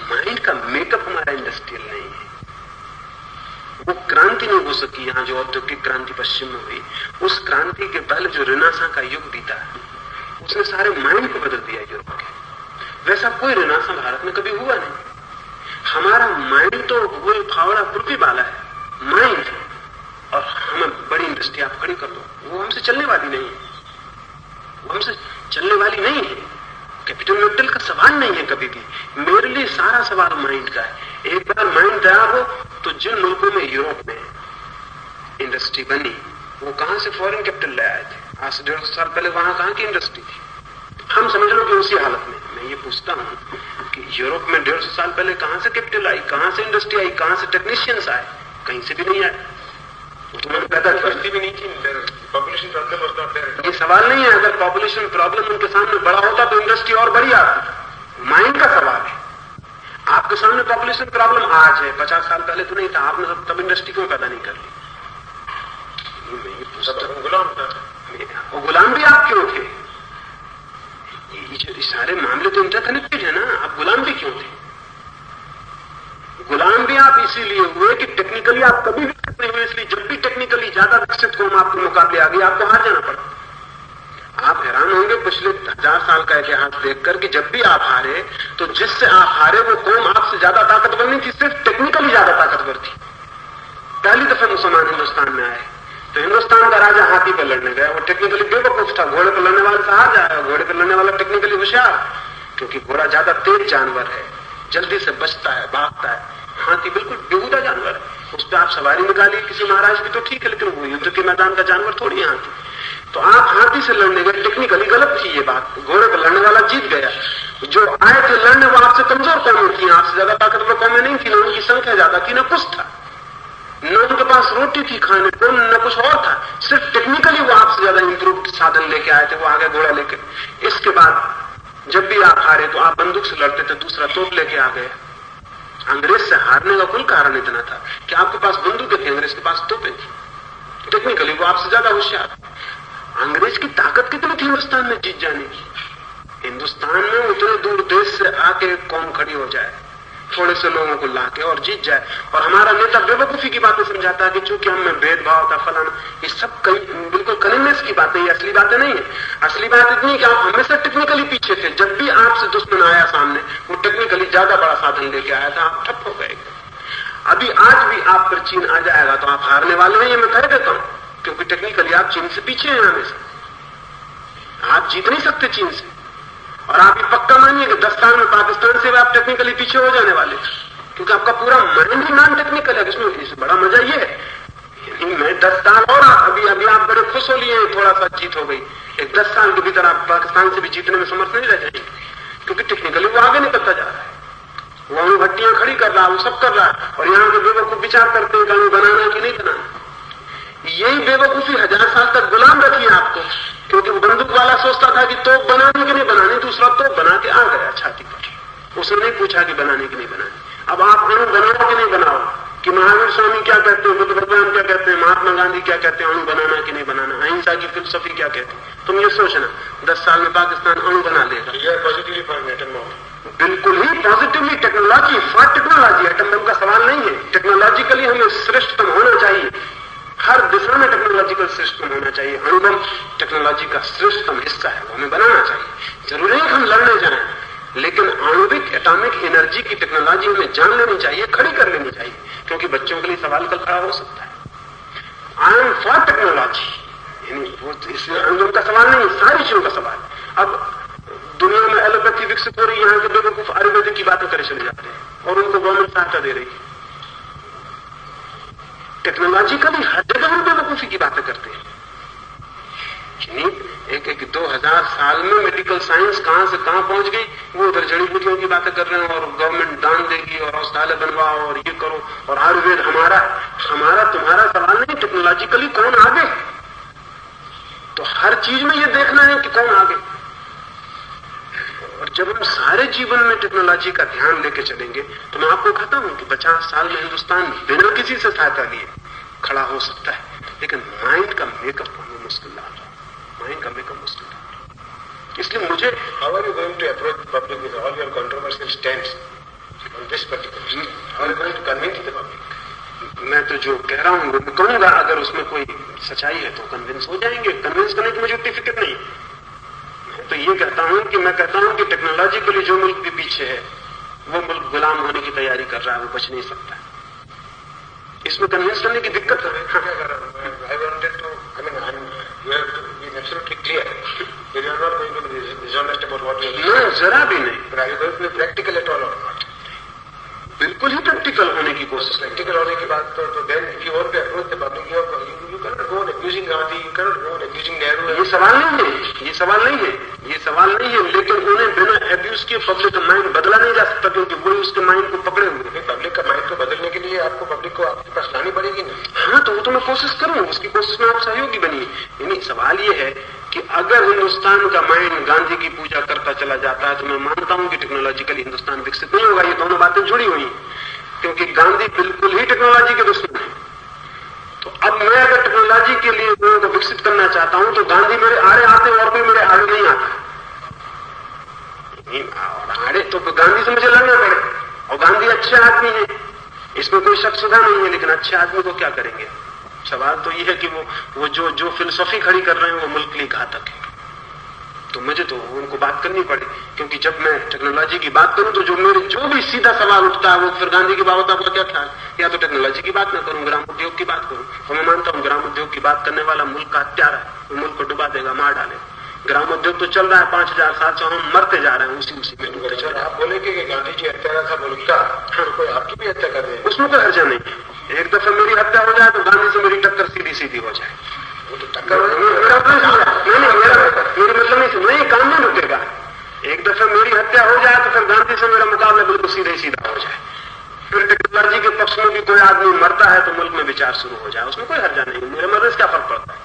माइंड का मेकअप हमारा इंडस्ट्रियल नहीं है। वो क्रांति नहीं हो सकी यहां जो औद्योगिक क्रांति पश्चिम में हुई। उस क्रांति के पहले जो रेनेसां का युग बीता उसने सारे माइंड को बदल दिया यूरोप के। वैसा कोई रेनेसां भारत में कभी हुआ नहीं। हमारा माइंड तो वही फावड़ा पृथ्वी वाला है माइंड, और हमें बड़ी इंडस्ट्री आप खड़ी कर दो, वो हमसे चलने वाली नहीं है, वो हमसे चलने वाली नहीं है। कैपिटल वेपिटल का सवाल नहीं है कभी भी। मेरे लिए सारा सवाल माइंड का है। एक बार माइंड तैयार हो तो जिन मुल्कों में, यूरोप में इंडस्ट्री बनी, वो कहां से फॉरेन कैपिटल ले आए थे? आज से 150 साल पहले वहां कहां की इंडस्ट्री थी? हम समझ लो कि उसी हालत में। मैं ये पूछता हूं कि यूरोप में 150 साल पहले कहां से कैपिटल आई, कहां से इंडस्ट्री आई, कहां से टेक्नीशियंस आए? कहीं से भी नहीं आए। वो तो मैंने पैदा करती भी नहीं थी। Population problem was not there. ये सवाल नहीं है। अगर पॉपुलेशन प्रॉब्लम उनके सामने बड़ा होता तो इंडस्ट्री और बड़ी आती। माइंड का सवाल है। आपके सामने पॉपुलेशन प्रॉब्लम आज है, 50 साल पहले तो नहीं था। आपने तब इंडस्ट्री क्यों पैदा नहीं कर ली? गुलाम था। वो गुलाम भी आप क्यों थे? ये सारे मामले तो इंटरकनेक्टेड है ना। आप गुलाम भी क्यों थे? गुलाम भी आप इसीलिए हुए कि टेक्निकली आप कभी विकसित नहीं हुए, इसलिए जब भी टेक्निकली ज्यादा विकसित कौम आपके मुकाबले आ गई, आपको हार जाना पड़ा। आप हैरान होंगे पिछले 1000 साल का इतिहास देखकर कि जब भी आप हारे तो जिससे आप हारे वो कौम आपसे ज्यादा ताकतवर नहीं थी, सिर्फ टेक्निकली ज्यादा ताकतवर थी। पहली दफा मुसलमान हिंदुस्तान में आए तो हिंदुस्तान का राजा हाथी पर लड़ने गया, वो टेक्निकली बेवकूफ था। घोड़े पर लड़ने वाले से हार जाएगा, घोड़े पर लड़ने वाला टेक्निकली होशियार, क्योंकि घोड़ा ज्यादा तेज जानवर है, जल्दी से बचता है, भागता है। हाथी बिल्कुल बेहुदा जानवर है, उस पर आप सवारी निकालिए किसी महाराज की तो ठीक है, लेकिन वो युद्ध के मैदान का जानवर थोड़ी है हाथी। तो आप हाथी से लड़ने गए, टेक्निकली गलत थी ये बात। घोड़े पर लड़ने वाला जीत गया। जो आए थे लड़ने वो आपसे कमजोर कौमें थी, आपसे ज्यादा ताकतवर कौमें नहीं थी। न उनकी संख्या ज्यादा थी, न कुछ था, न उनके पास रोटी थी खाने को, न कुछ और था। सिर्फ टेक्निकली वो आपसे ज्यादा इंप्रूव्ड साधन लेके आए थे, वो आगे घोड़ा लेके। इसके बाद जब भी आप हारे तो आप बंदूक से लड़ते थे, दूसरा तोप लेके आ गए। अंग्रेज से हारने का कुल कारण इतना था कि आपके पास बंदूकें थी, अंग्रेज के पास तोपें थी। टेक्निकली वो आपसे ज्यादा होशियार। अंग्रेज की ताकत कितनी थी हिंदुस्तान में जीत जाने की? हिंदुस्तान में उतने दूर देश से आके कौम खड़ी हो जाए, थोड़े से लोगों को लाके और जीत जाए। और हमारा नेता बेवकूफी की बातें समझाता है कि चूंकि हम में भेदभाव था फलाना, ये सब कई बिल्कुल कनिंगनेस की बातें, ये असली बातें नहीं है। असली बात इतनी कि आप हमेशा टेक्निकली पीछे थे। जब भी आपसे दुश्मन आया सामने, वो टेक्निकली ज्यादा बड़ा साधन लेके आया था, आप ठप हो गए। अभी आज भी आप पर चीन आ जाएगा तो आप हारने वाले हैं, ये मैं कह देता हूं, क्योंकि टेक्निकली आप चीन से पीछे हैं हमेशा। आप जीत नहीं सकते चीन से। और आप ये पक्का मानिए कि 10 साल में पाकिस्तान से भी आप टेक्निकली पीछे हो जाने वाले, क्योंकि आपका पूरा माइंड ही नॉन टेक्निकल है। इसमें बड़ा मजा ये है, मैं 10 साल और अभी आप बड़े खुश हो लिए, थोड़ा सा जीत हो गई। एक 10 साल के भीतर आप पाकिस्तान से भी जीतने में समर्थ नहीं रह जाएंगे, क्योंकि टेक्निकली वो आगे निकलता जा रहा है। वो अणु भट्टियां खड़ी कर रहा है, वो सब कर रहा है। और यहाँ के बेवकूफ विचार करते हैं कि अणु बनाना कि नहीं बनाना। यही बेवकूफी 1000 साल तक गुलाम रखी है आपको, क्योंकि वो बंदूक वाला सोचता था कि तोप बनाने की नहीं बनानी, दूसरा तोप बना के आ गया छाती पर। उसने नहीं पूछा कि बनाने की नहीं बनानी। अब आप अणु बनाओ कि नहीं बनाओ, कि महावीर स्वामी क्या कहते हैं, बुद्ध भगवान क्या कहते हैं, महात्मा गांधी क्या कहते हैं, अणु बनाना कि नहीं बनाना, अहिंसा की फिलसफी क्या कहते हैं। तुम ये सोचना 10 साल में पाकिस्तान अणु बना लेगा। बिल्कुल ही positively technology for technology. Atom bomb का सवाल नहीं है। टेक्नोलॉजिकली हमें श्रेष्ठतम होना चाहिए, हर दिशा में टेक्नोलॉजिकल श्रेष्ठतम होना चाहिए। अणुबम टेक्नोलॉजी का श्रेष्ठतम हिस्सा है, वो हमें बनाना चाहिए। जरूरी है कि हम लड़ने जाएं, लेकिन आणविक एटॉमिक एनर्जी की टेक्नोलॉजी हमें जान लेनी चाहिए, खड़ी कर लेनी चाहिए, क्योंकि बच्चों के लिए सवाल कल खड़ा हो सकता है। आई एम फॉर टेक्नोलॉजी, इसमें अणुबम का सवाल नहीं, सारी चीजों का सवाल। अब दुनिया में एलोपैथी विकसित हो रही है, यहाँ के बेवकूफ आयुर्वेदिक की बातें करे चले जाते हैं और उनको गवर्नमेंट सहायता दे रही है। टेक्नोलॉजिकली हर जगह हम बेवकूफी की बातें करते हैं। एक 2000 साल में मेडिकल साइंस कहां से कहां पहुंच गई, वो उधर जड़ी बूटियों की बातें कर रहे हैं और गवर्नमेंट दान देगी और औषधालय बनवाओ और ये करो और आयुर्वेद हमारा तुम्हारा सवाल नहीं, टेक्नोलॉजिकली कौन आगे। तो हर चीज में ये देखना है कि कौन आगे। और जब हम सारे जीवन में टेक्नोलॉजी का ध्यान लेके चलेंगे तो मैं आपको कहता हूं कि 50 साल में हिंदुस्तान बिना किसी से सहायता लिए खड़ा हो सकता है, लेकिन माइंड का मेकअप हमें मुश्किल लग रहा है। माइंड का मेकअप मुश्किल लग रहा है। इसलिए मुझे How are you going to approach the public with all your controversial stands on this particular issue? How are you going to convince the public? मैं तो जो कह रहा हूं वो कहूंगा, अगर उसमें कोई सच्चाई है तो कन्विंस हो जाएंगे। कन्विंस करने की मुझे उतनी फिक्र नहीं है। तो ये कहता हूं कि मैं कहता हूं कि टेक्नोलॉजिकली जो मुल्क भी पीछे है वो मुल्क गुलाम होने की तैयारी कर रहा है, वो बच नहीं सकता। इसमें कन्विंस करने की दिक्कत है। I wanted to, I mean, you have to be absolutely clear. You are not going to be dishonest about what you are saying. नहीं, जरा भी नहीं। But are you going to be practical at all or not? बिल्कुल ही practical होने की कोशिश है। Practical होने की बात तो then if you want to approach the public, you cannot go on accusing Gandhi, you cannot go on accusing Nehru. ये सवाल नहीं है, ये सवाल नहीं है, ये सवाल नहीं है, लेकिन उन्हें बिना एब्यूज के पब्लिक का माइंड बदला नहीं जा सकता, क्योंकि वो उसके माइंड को पकड़े हुए हैं। पब्लिक का माइंड को बदलने के लिए आपको पब्लिक को आपके पास लानी पड़ेगी ना। हाँ, तो वो तो मैं कोशिश करूँ, उसकी कोशिश में आप सहयोगी बनिए। यानी सवाल ये है कि अगर हिंदुस्तान का माइंड गांधी की पूजा करता चला जाता है तो मैं मानता हूं कि टेक्नोलॉजिकली हिंदुस्तान विकसित नहीं होगा। ये दोनों बातें जुड़ी हुई हैं, क्योंकि गांधी बिल्कुल ही टेक्नोलॉजी के दुश्मन है। तो अब मैं अगर टेक्नोलॉजी के लिए लोगों को विकसित करना चाहता हूं तो गांधी मेरे आड़े आते और कोई मेरे आड़े नहीं आता। आड़े तो गांधी से मुझे लड़ना पड़े, और गांधी अच्छे आदमी है, इसमें कोई शक शुदा नहीं है, लेकिन अच्छे आदमी को क्या करेंगे? सवाल तो ये है कि वो जो फिलोसॉफी खड़ी कर रहे हैं वो मुल्क के लिए घातक है। तो मुझे तो उनको बात करनी पड़ी, क्योंकि जब मैं टेक्नोलॉजी की बात करूं तो जो भी सीधा सवाल उठता है वो फिर गांधी की बात, आपका क्या ख्याल? या तो टेक्नोलॉजी की बात ना करूं, ग्राम उद्योग की बात करूं। और मैं मानता हूं ग्राम उद्योग की बात करने वाला मुल्क का हत्यारा है, वो मुल्क को डुबा देगा, मार डालेगा। ग्राम उद्योग तो चल रहा है 5000 साल से, हम मरते जा रहे हैं उसी में। आप बोलेंगे कि गांधी जी हत्यारा था मुल्क का, तो कोई आपकी भी हत्या कर दे, उसमें कोई हर्जा नहीं है। एक दफा मेरी हत्या हो जाए तो गांधी से मेरी टक्कर सीधी सीधी हो जाए। वो तो टक्कर मेरे मतलब नहीं, काम नहीं रुकेगा। एक दफे मेरी हत्या हो जाए तो फिर गांधी से मेरा मुकाबला बिल्कुल सीधा ही सीधा हो जाए। फिर टेक्नोलॉजी के पक्ष में भी कोई आदमी मरता है तो मुल्क में विचार शुरू हो जाए, उसमें कोई हर्जा नहीं। मेरे मरने से क्या फर्क पड़ता है?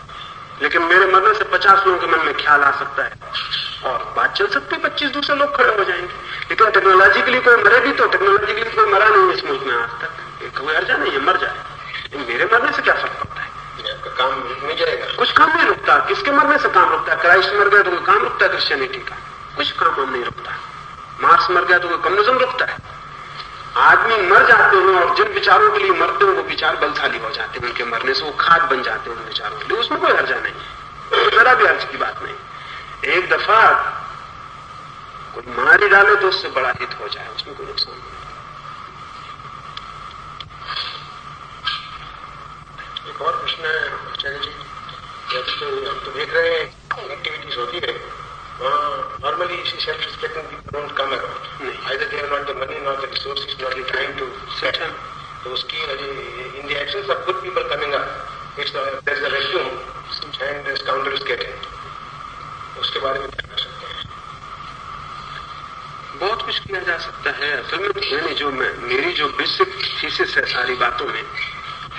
लेकिन मेरे मरने से 50 लोगों के मन में ख्याल आ सकता है और बात चल सकती है, 25 दूसरे लोग खड़े हो जाएंगे। लेकिन टेक्नोलॉजी के लिए कोई मरे भी तो टेक्नोलॉजी के लिए कोई मरा नहीं है इस मुल्क में आज तक, कोई हर्जा नहीं है, मर जाए। मेरे मरने से क्या फर्क पड़ता है? आपका काम रुक नहीं जाएगा। कुछ काम नहीं रुकता। किसके मरने से काम रुकता है? क्राइस्ट मर गया तो कोई काम रुकता है क्रिश्चियनिटी का? कुछ काम नहीं रुकता। मार्क्स मर गया तो कोई कम्युनिज्म रुकता है? आदमी मर जाते हैं और जिन विचारों के लिए मरते हैं वो विचार बलशाली हो जाते हैं, उनके मरने से वो खाद बन जाते हैं उन विचारों के लिए, उसमें कोई हर्जा नहीं है, जरा भी हर्ज की बात नहीं। एक दफा कोई मार ही डाले तो उससे बड़ा हित हो जाए, उसमें कोई नुकसान नहीं। एक और प्रश्न है आचार्य जी, हम तो देख रहे हैं एक्टिविटीज होती है वहाँ normally self respecting people don't come around, either they have not the money, not the resources, not the time to set up. तो उसकी in the actions of good people coming up, it's there is a vacuum and scoundrels get it. उसके बारे में क्या कर सकते हैं? बहुत कुछ किया जा सकता है। असल में यानी मेरी जो बेसिक थीसिस है सारी बातों में,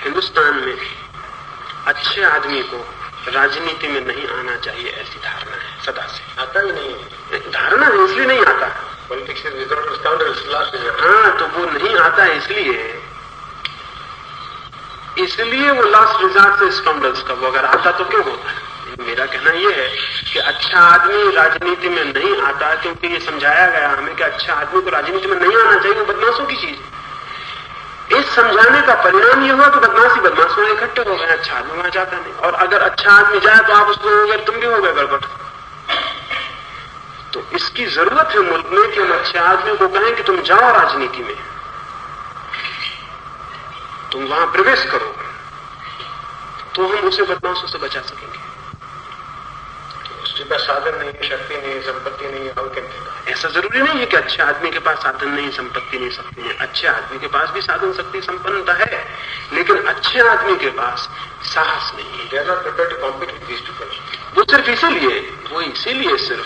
हिंदुस्तान में अच्छे आदमी को राजनीति में नहीं आना चाहिए ऐसी धारणा है सदा से। आता ही नहीं है धारणा है, इसलिए नहीं आता। Politics without scoundrels last result. हाँ, तो वो नहीं आता है इसलिए वो लास्ट रिजॉर्ट से स्काउंडर्स का। वो अगर आता तो क्यों होता है? मेरा कहना यह है कि अच्छा आदमी राजनीति में नहीं आता क्योंकि ये समझाया गया हमें कि अच्छा आदमी को राजनीति में नहीं आना चाहिए, वो बदमाशों की चीज है। इस समझाने का परिणाम ये हुआ कि बदमाश में इकट्ठे हो गए, अच्छा आदमी वहां जाता नहीं। और अगर अच्छा आदमी जाए तो आप उसको हो गए, तुम भी हो गए गड़बड़। तो इसकी जरूरत है मुल्क में कि हम अच्छे आदमी को कहें कि तुम जाओ राजनीति में, तुम वहां प्रवेश करो, तो हम उसे बदमाशों से बचा सकेंगे। उसके पास साधन नहीं, शक्ति नहीं, संपत्ति नहीं, हाउ कैन दे? ऐसा जरूरी नहीं है कि अच्छे आदमी के पास साधन नहीं, संपत्ति नहीं, शक्ति नहीं। अच्छे आदमी के पास भी साधन, शक्ति, संपन्नता है, लेकिन अच्छे आदमी के पास साहस नहीं है। They are not prepared to compete with these people. वो सिर्फ इसीलिए सिर्फ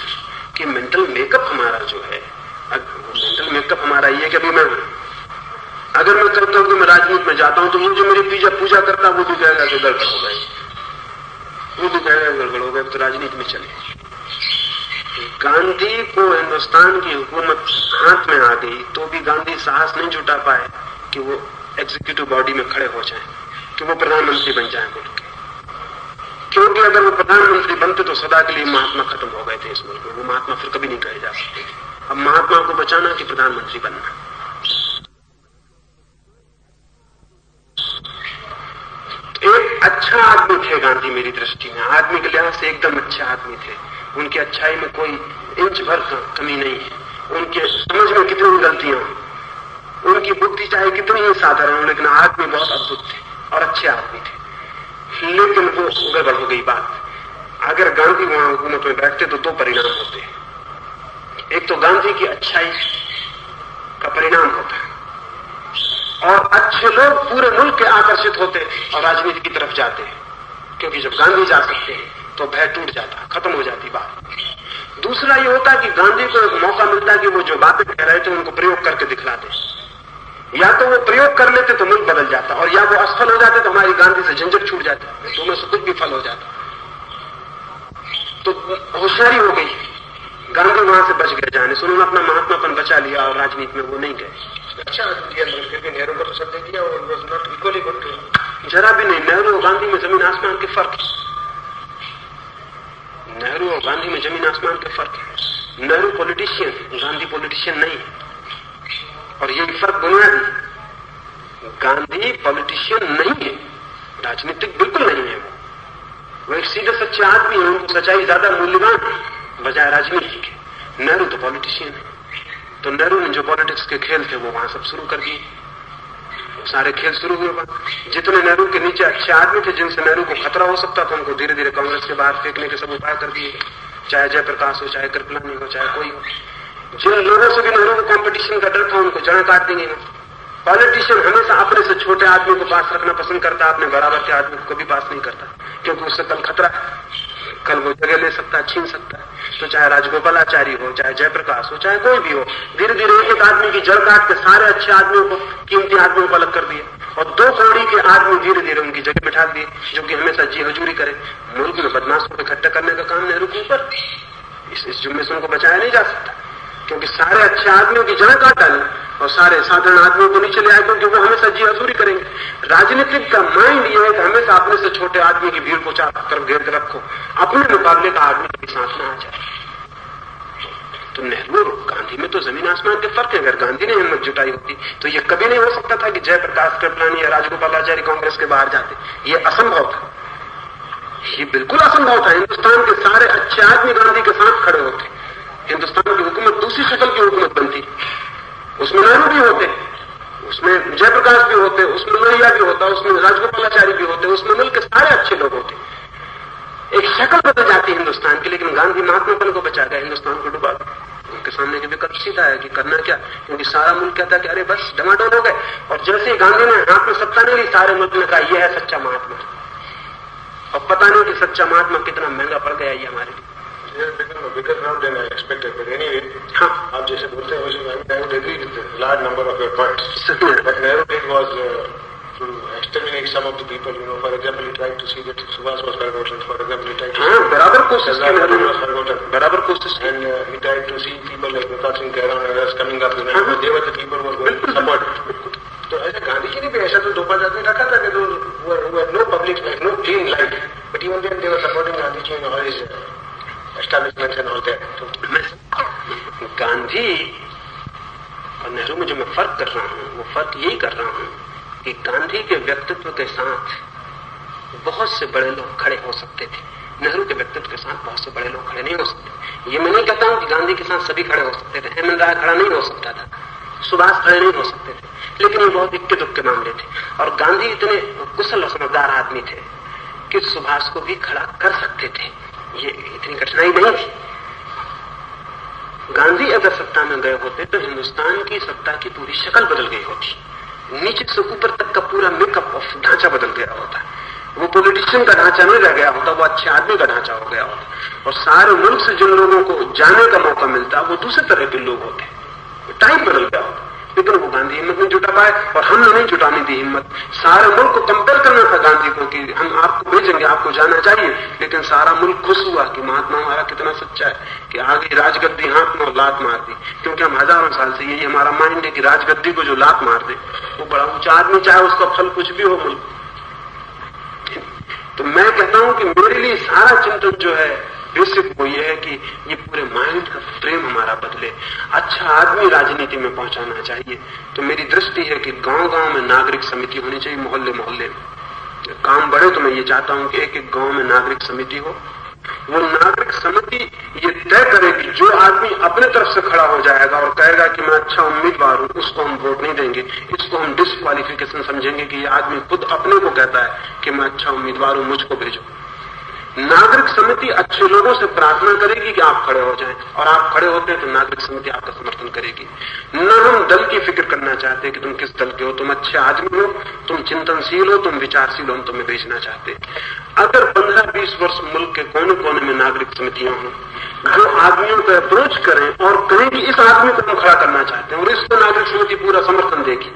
कि मेंटल मेकअप हमारा जो है, मेंटल मेकअप हमारा ये कि अभी अगर मैं करता हूं कि मैं राजनीति में जाता हूं तो वो जो मेरी पूजा करता है वो भी कहेगा कि गड़बड़ हो गई, वो भी कहेगा गड़बड़ हो गई, तो राजनीति में चले। गांधी को हिंदुस्तान की हुकूमत हाथ में आ गई तो भी गांधी साहस नहीं जुटा पाए कि वो एग्जीक्यूटिव बॉडी में खड़े हो जाएं, कि वो प्रधानमंत्री बन जाएं मुल्क के। क्योंकि अगर वो प्रधानमंत्री बनते तो सदा के लिए महात्मा खत्म हो गए थे इस मुल्क में, वो महात्मा फिर कभी नहीं कहे जा सकते। अब महात्मा को बचाना कि प्रधानमंत्री बनना। एक अच्छा आदमी थे गांधी मेरी दृष्टि में, आदमी के लिहाज से एकदम अच्छे आदमी थे। उनकी अच्छाई में कोई इंच भर कमी नहीं है, उनके समझ में कितनी गलतियां उनकी बुद्धि चाहे कितनी ही साधारण हो, लेकिन आदमी बहुत अद्भुत थे और अच्छे आदमी थे। लेकिन वो गड़बड़ हो गई बात। अगर गांधी वहां हुकूमत में बैठते तो दो परिणाम होते। एक तो गांधी की अच्छाई का परिणाम होता और अच्छे लोग पूरे मुल्क के आकर्षित होते और राजनीति की तरफ जाते, क्योंकि जब गांधी जा सकते हैं तो भय टूट जाता, खत्म हो जाती बात। दूसरा ये होता कि गांधी को एक मौका मिलता कि वो जो बातें कह रहे थे उनको प्रयोग करके दिखलाते। या तो वो प्रयोग कर लेते तो मुल्क बदल जाता, और या वो असफल हो जाते तो हमारी गांधी से झंझट छूट जाती, दोनों से कुछ भी फल हो जाता। तो होशियारी हो गई, गांधी वहां से बच गए जाने से, उन्होंने अपना महात्मापन बचा लिया और राजनीति में वो नहीं गए। अच्छा दिया, फिर भी नेहरू को तो सब दे दिया, और was not equally good too. जरा भी नहीं। नेहरू और गांधी में जमीन आसमान के फर्क है। नेहरू और गांधी में जमीन आसमान के फर्क है। नेहरू पॉलिटिशियन, गांधी पॉलिटिशियन नहीं है, और यही फर्क बुनियादी। गांधी पॉलिटिशियन नहीं है, राजनीतिक बिल्कुल नहीं है। वो एक सीधे सच्चे आदमी है, उनको सच्चाई ज्यादा मूल्यवान है बजाय राजनीति के। नेहरू तो पॉलिटिशियन है। तो नेहरू ने जो पॉलिटिक्स के खेल थे वो वहां सब शुरू कर दिए, सारे खेल शुरू हुए। जितने नेहरू के नीचे अच्छे आदमी थे जिनसे नेहरू को खतरा हो सकता था, उनको धीरे धीरे कांग्रेस के बाहर फेंकने के सब उपाय कर दिए, चाहे जयप्रकाश हो, चाहे कृपलानी हो, चाहे कोई हो। जिन लोगों से भी नेहरू को कंपटीशन का डर था उनको जड़ काट देंगे। पॉलिटिशियन हमेशा अपने से छोटे आदमी को पास रखना पसंद करता, अपने बराबर के आदमी को कभी पास नहीं करता, क्योंकि उससे कल खतरा है, कल वो जगह ले सकता है, छीन सकता है। तो चाहे राजगोपालाचारी हो, चाहे जयप्रकाश हो, चाहे कोई भी हो, धीरे धीरे एक आदमी की जड़ काट के सारे अच्छे आदमियों को, कीमती आदमियों को अलग कर दिया, और दो कौड़ी के आदमी धीरे धीरे उनकी जगह बिठा दिए, जो कि हमेशा जी हजूरी करे। मुल्क में बदमाशों को इकट्ठा करने का काम नेहरू के ऊपर। इस जुम्मे से उनको बचाया नहीं जा सकता, क्योंकि सारे अच्छे आदमियों की जड़ काट डाली और सारे साधारण आदमियों को नीचे ले आए, क्योंकि वो हमेशा जी हजूरी करेंगे। राजनीतिक का माइंड यह है कि हमेशा अपने से छोटे आदमी की भीड़ को चारों तरफ घेर के रखो, अपने मुकाबले का आदमी कभी साथ में आ जाए। तो नेहरू और गांधी में तो जमीन आसमान के फर्क है। अगर गांधी ने हिम्मत जुटाई होती तो ये कभी नहीं हो सकता था कि जयप्रकाश, कृपलानी या राजगोपालाचारी कांग्रेस के बाहर जाते। ये असंभव था, ये बिल्कुल असंभव था। हिंदुस्तान के सारे अच्छे आदमी गांधी के साथ खड़े होते, हिंदुस्तान की हुकूमत दूसरी शक्ल की हुकूमत बनती। उसमें नेहरू भी होते, उसमें जयप्रकाश भी होते, उसमें लोहिया भी होता, उसमें राजगोपालाचारी भी होते, उसमें मुल्क के सारे अच्छे लोग होते। एक शक्ल बदल जाती हिंदुस्तान की। लेकिन गांधी महात्मापन को बचा गया, हिंदुस्तान को डुबा गया। उनके सामने के विकल्प सीधा है कि करना क्या, क्योंकि सारा मुल्क कहता कि अरे बस डमाडोल हो गए। और जैसे ही गांधी ने हाथ में सत्ता नहीं ली, सारे मुल्क ने कहा यह है सच्चा महात्मा। और पता नहीं कि सच्चा महात्मा कितना महंगा पड़ गया ये हमारे लिए। हाँ, आप जैसे बोलते हैं वैसे I would agree with the large number of your points. What Nehru did was to exterminate some of the people. For example, he tried to see that Subhas was forgotten. For example, he tried to हाँ, बराबर कोशिश की Nehru was forgotten. बराबर कोशिश की। And he tried to see people like Pratap Singh Tehran and others coming up. They were the people who were going to support. तो ऐसा गांधी जी ने भी ऐसा तो 2-5 आदमी रखा था कि who had no public life, no clean life, but even then they were supporting Gandhi ji and all his establishments and all that. मैं गांधी और नेहरू में जो मैं फर्क कर रहा हूँ, वो फर्क यही कर रहा हूँ कि गांधी के व्यक्तित्व के साथ बहुत से बड़े लोग खड़े हो सकते थे, नेहरू के व्यक्तित्व के साथ बहुत से बड़े लोग खड़े नहीं हो सकते। ये मैं नहीं कहता हूँ कि गांधी के साथ सभी खड़े हो सकते थे, हेमंत राय खड़ा नहीं हो सकता था, सुभाष खड़े नहीं हो सकते थे, लेकिन ये बहुत इक्के दुक्के मामले थे। और गांधी इतने कुशल और समझदार आदमी थे कि सुभाष को भी खड़ा कर सकते थे, ये इतनी कठिनाई नहीं थी। गांधी अगर सत्ता में गए होते तो हिंदुस्तान की सत्ता की पूरी शक्ल बदल गई होती, नीचे से ऊपर तक का पूरा मेकअप ऑफ ढांचा बदल गया होता। वो पॉलिटिशियन का ढांचा नहीं रह गया होता, वो अच्छे आदमी का ढांचा हो गया होता। और सारे मुल्क से जिन लोगों को जाने का मौका मिलता वो दूसरे तरह के लोग होते, टाइम बदल गया होता। लेकिन वो गांधी हिम्मत नहीं जुटा पाए और हमने नहीं जुटानी दी हिम्मत। सारे मुल्क को कंपेयर करना था गांधी को कि हम आपको भेजेंगे, आपको जाना चाहिए, लेकिन सारा मुल्क खुश हुआ कि महात्मा हमारा कितना सच्चा है कि आगे राजगद्दी हाथ में और लात मार दी। क्योंकि हम हजारों साल से यही हमारा माइंड है कि राजगद्दी को जो लात मार दे वो बड़ा ऊंचा आदमी, चाहे उसका फल कुछ भी हो मुल्क। तो मैं कहता हूं कि मेरे लिए सारा चिंतन जो है बेसिक वो ये है कि ये पूरे माइंड का फ्रेम हमारा बदले, अच्छा आदमी राजनीति में पहुंचाना चाहिए। तो मेरी दृष्टि है कि गांव-गांव में नागरिक समिति होनी चाहिए, मोहल्ले मोहल्ले में काम बढ़े। तो मैं ये चाहता हूं कि एक एक गांव में नागरिक समिति हो, वो नागरिक समिति ये तय करेगी, जो आदमी अपने तरफ से खड़ा हो जाएगा और कहेगा कि मैं अच्छा उम्मीदवार हूं, उसको हम वोट नहीं देंगे, इसको हम डिस्क्वालिफिकेशन समझेंगे कि ये आदमी खुद अपने को कहता है कि मैं अच्छा उम्मीदवार हूं, मुझको भेजो। नागरिक समिति अच्छे लोगों से प्रार्थना करेगी कि आप खड़े हो जाएं, और आप खड़े होते हैं तो नागरिक समिति आपका समर्थन करेगी। न हम दल की फिक्र करना चाहते कि तुम किस दल के हो, तुम अच्छे आदमी हो, तुम चिंतनशील हो, तुम विचारशील हो, हम तुम्हें भेजना चाहते। अगर 15-20 वर्ष मुल्क के कोने कोने में नागरिक समितियां हों जो आदमियों को अप्रोच करें और कहें कि इस आदमी को हम खड़ा करना चाहते हैं, और इसको नागरिक समिति पूरा समर्थन देगी,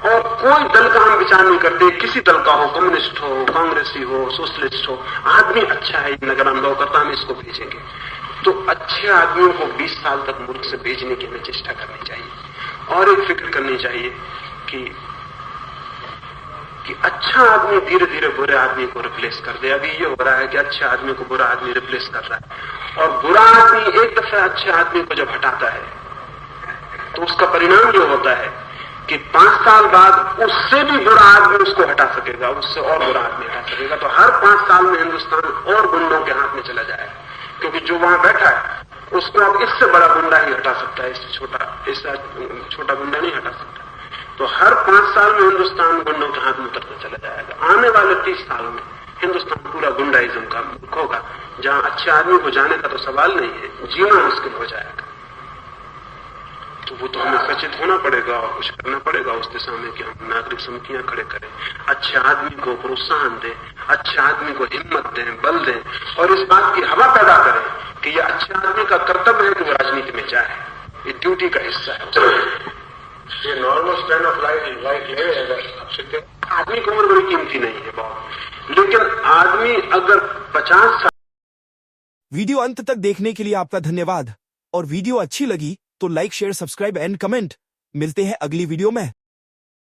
और कोई दल का हम विचार नहीं करते, किसी दल का हो, कम्युनिस्ट हो, कांग्रेसी हो, सोशलिस्ट हो, आदमी अच्छा है, नगर अनुभव करता, हम इसको भेजेंगे। तो अच्छे आदमियों को 20 साल तक मुल्क से भेजने की हमें चेष्टा करनी चाहिए। और एक फिक्र करनी चाहिए कि अच्छा आदमी धीरे धीरे बुरे आदमी को रिप्लेस कर दे। अभी ये हो रहा है कि अच्छे आदमी को बुरा आदमी रिप्लेस कर रहा है, और बुरा आदमी एक दफा अच्छे आदमी को जब हटाता है तो उसका परिणाम ये होता है कि 5 साल बाद उससे भी बुरा आदमी उसको हटा सकेगा, उससे और बुरा आदमी हटा सकेगा। तो हर 5 साल में हिंदुस्तान और गुंडों के हाथ में चला जाएगा, क्योंकि जो वहां बैठा है उसको अब इससे बड़ा गुंडा ही हटा सकता है, इससे छोटा गुंडा नहीं हटा सकता। तो हर 5 साल में हिंदुस्तान गुंडों के हाथ में उतरता चला जाएगा। आने वाले 30 साल में हिंदुस्तान पूरा गुंडाइज्म का मुल्क होगा, जहां अच्छे आदमी को जाने का तो सवाल नहीं है, जीना मुश्किल हो जाएगा। तो वो तो हमें सचेत होना पड़ेगा और कुछ करना पड़ेगा उस दिशा में कि हम नागरिक समितियां खड़े करें, अच्छे आदमी को प्रोत्साहन दें, अच्छे आदमी को हिम्मत दें, बल दें, और इस बात की हवा पैदा करें कि ये अच्छे आदमी का कर्तव्य है कि वो राजनीति में जाए, ये ड्यूटी का हिस्सा है। ये नॉर्मल स्टैंड ऑफ लाइफ ये है। आदमी की उम्र बड़ी कीमती नहीं है बहुत, लेकिन आदमी अगर 50 साल। वीडियो अंत तक देखने के लिए आपका धन्यवाद, और वीडियो अच्छी लगी तो like, share, subscribe and comment. मिलते हैं अगली वीडियो में।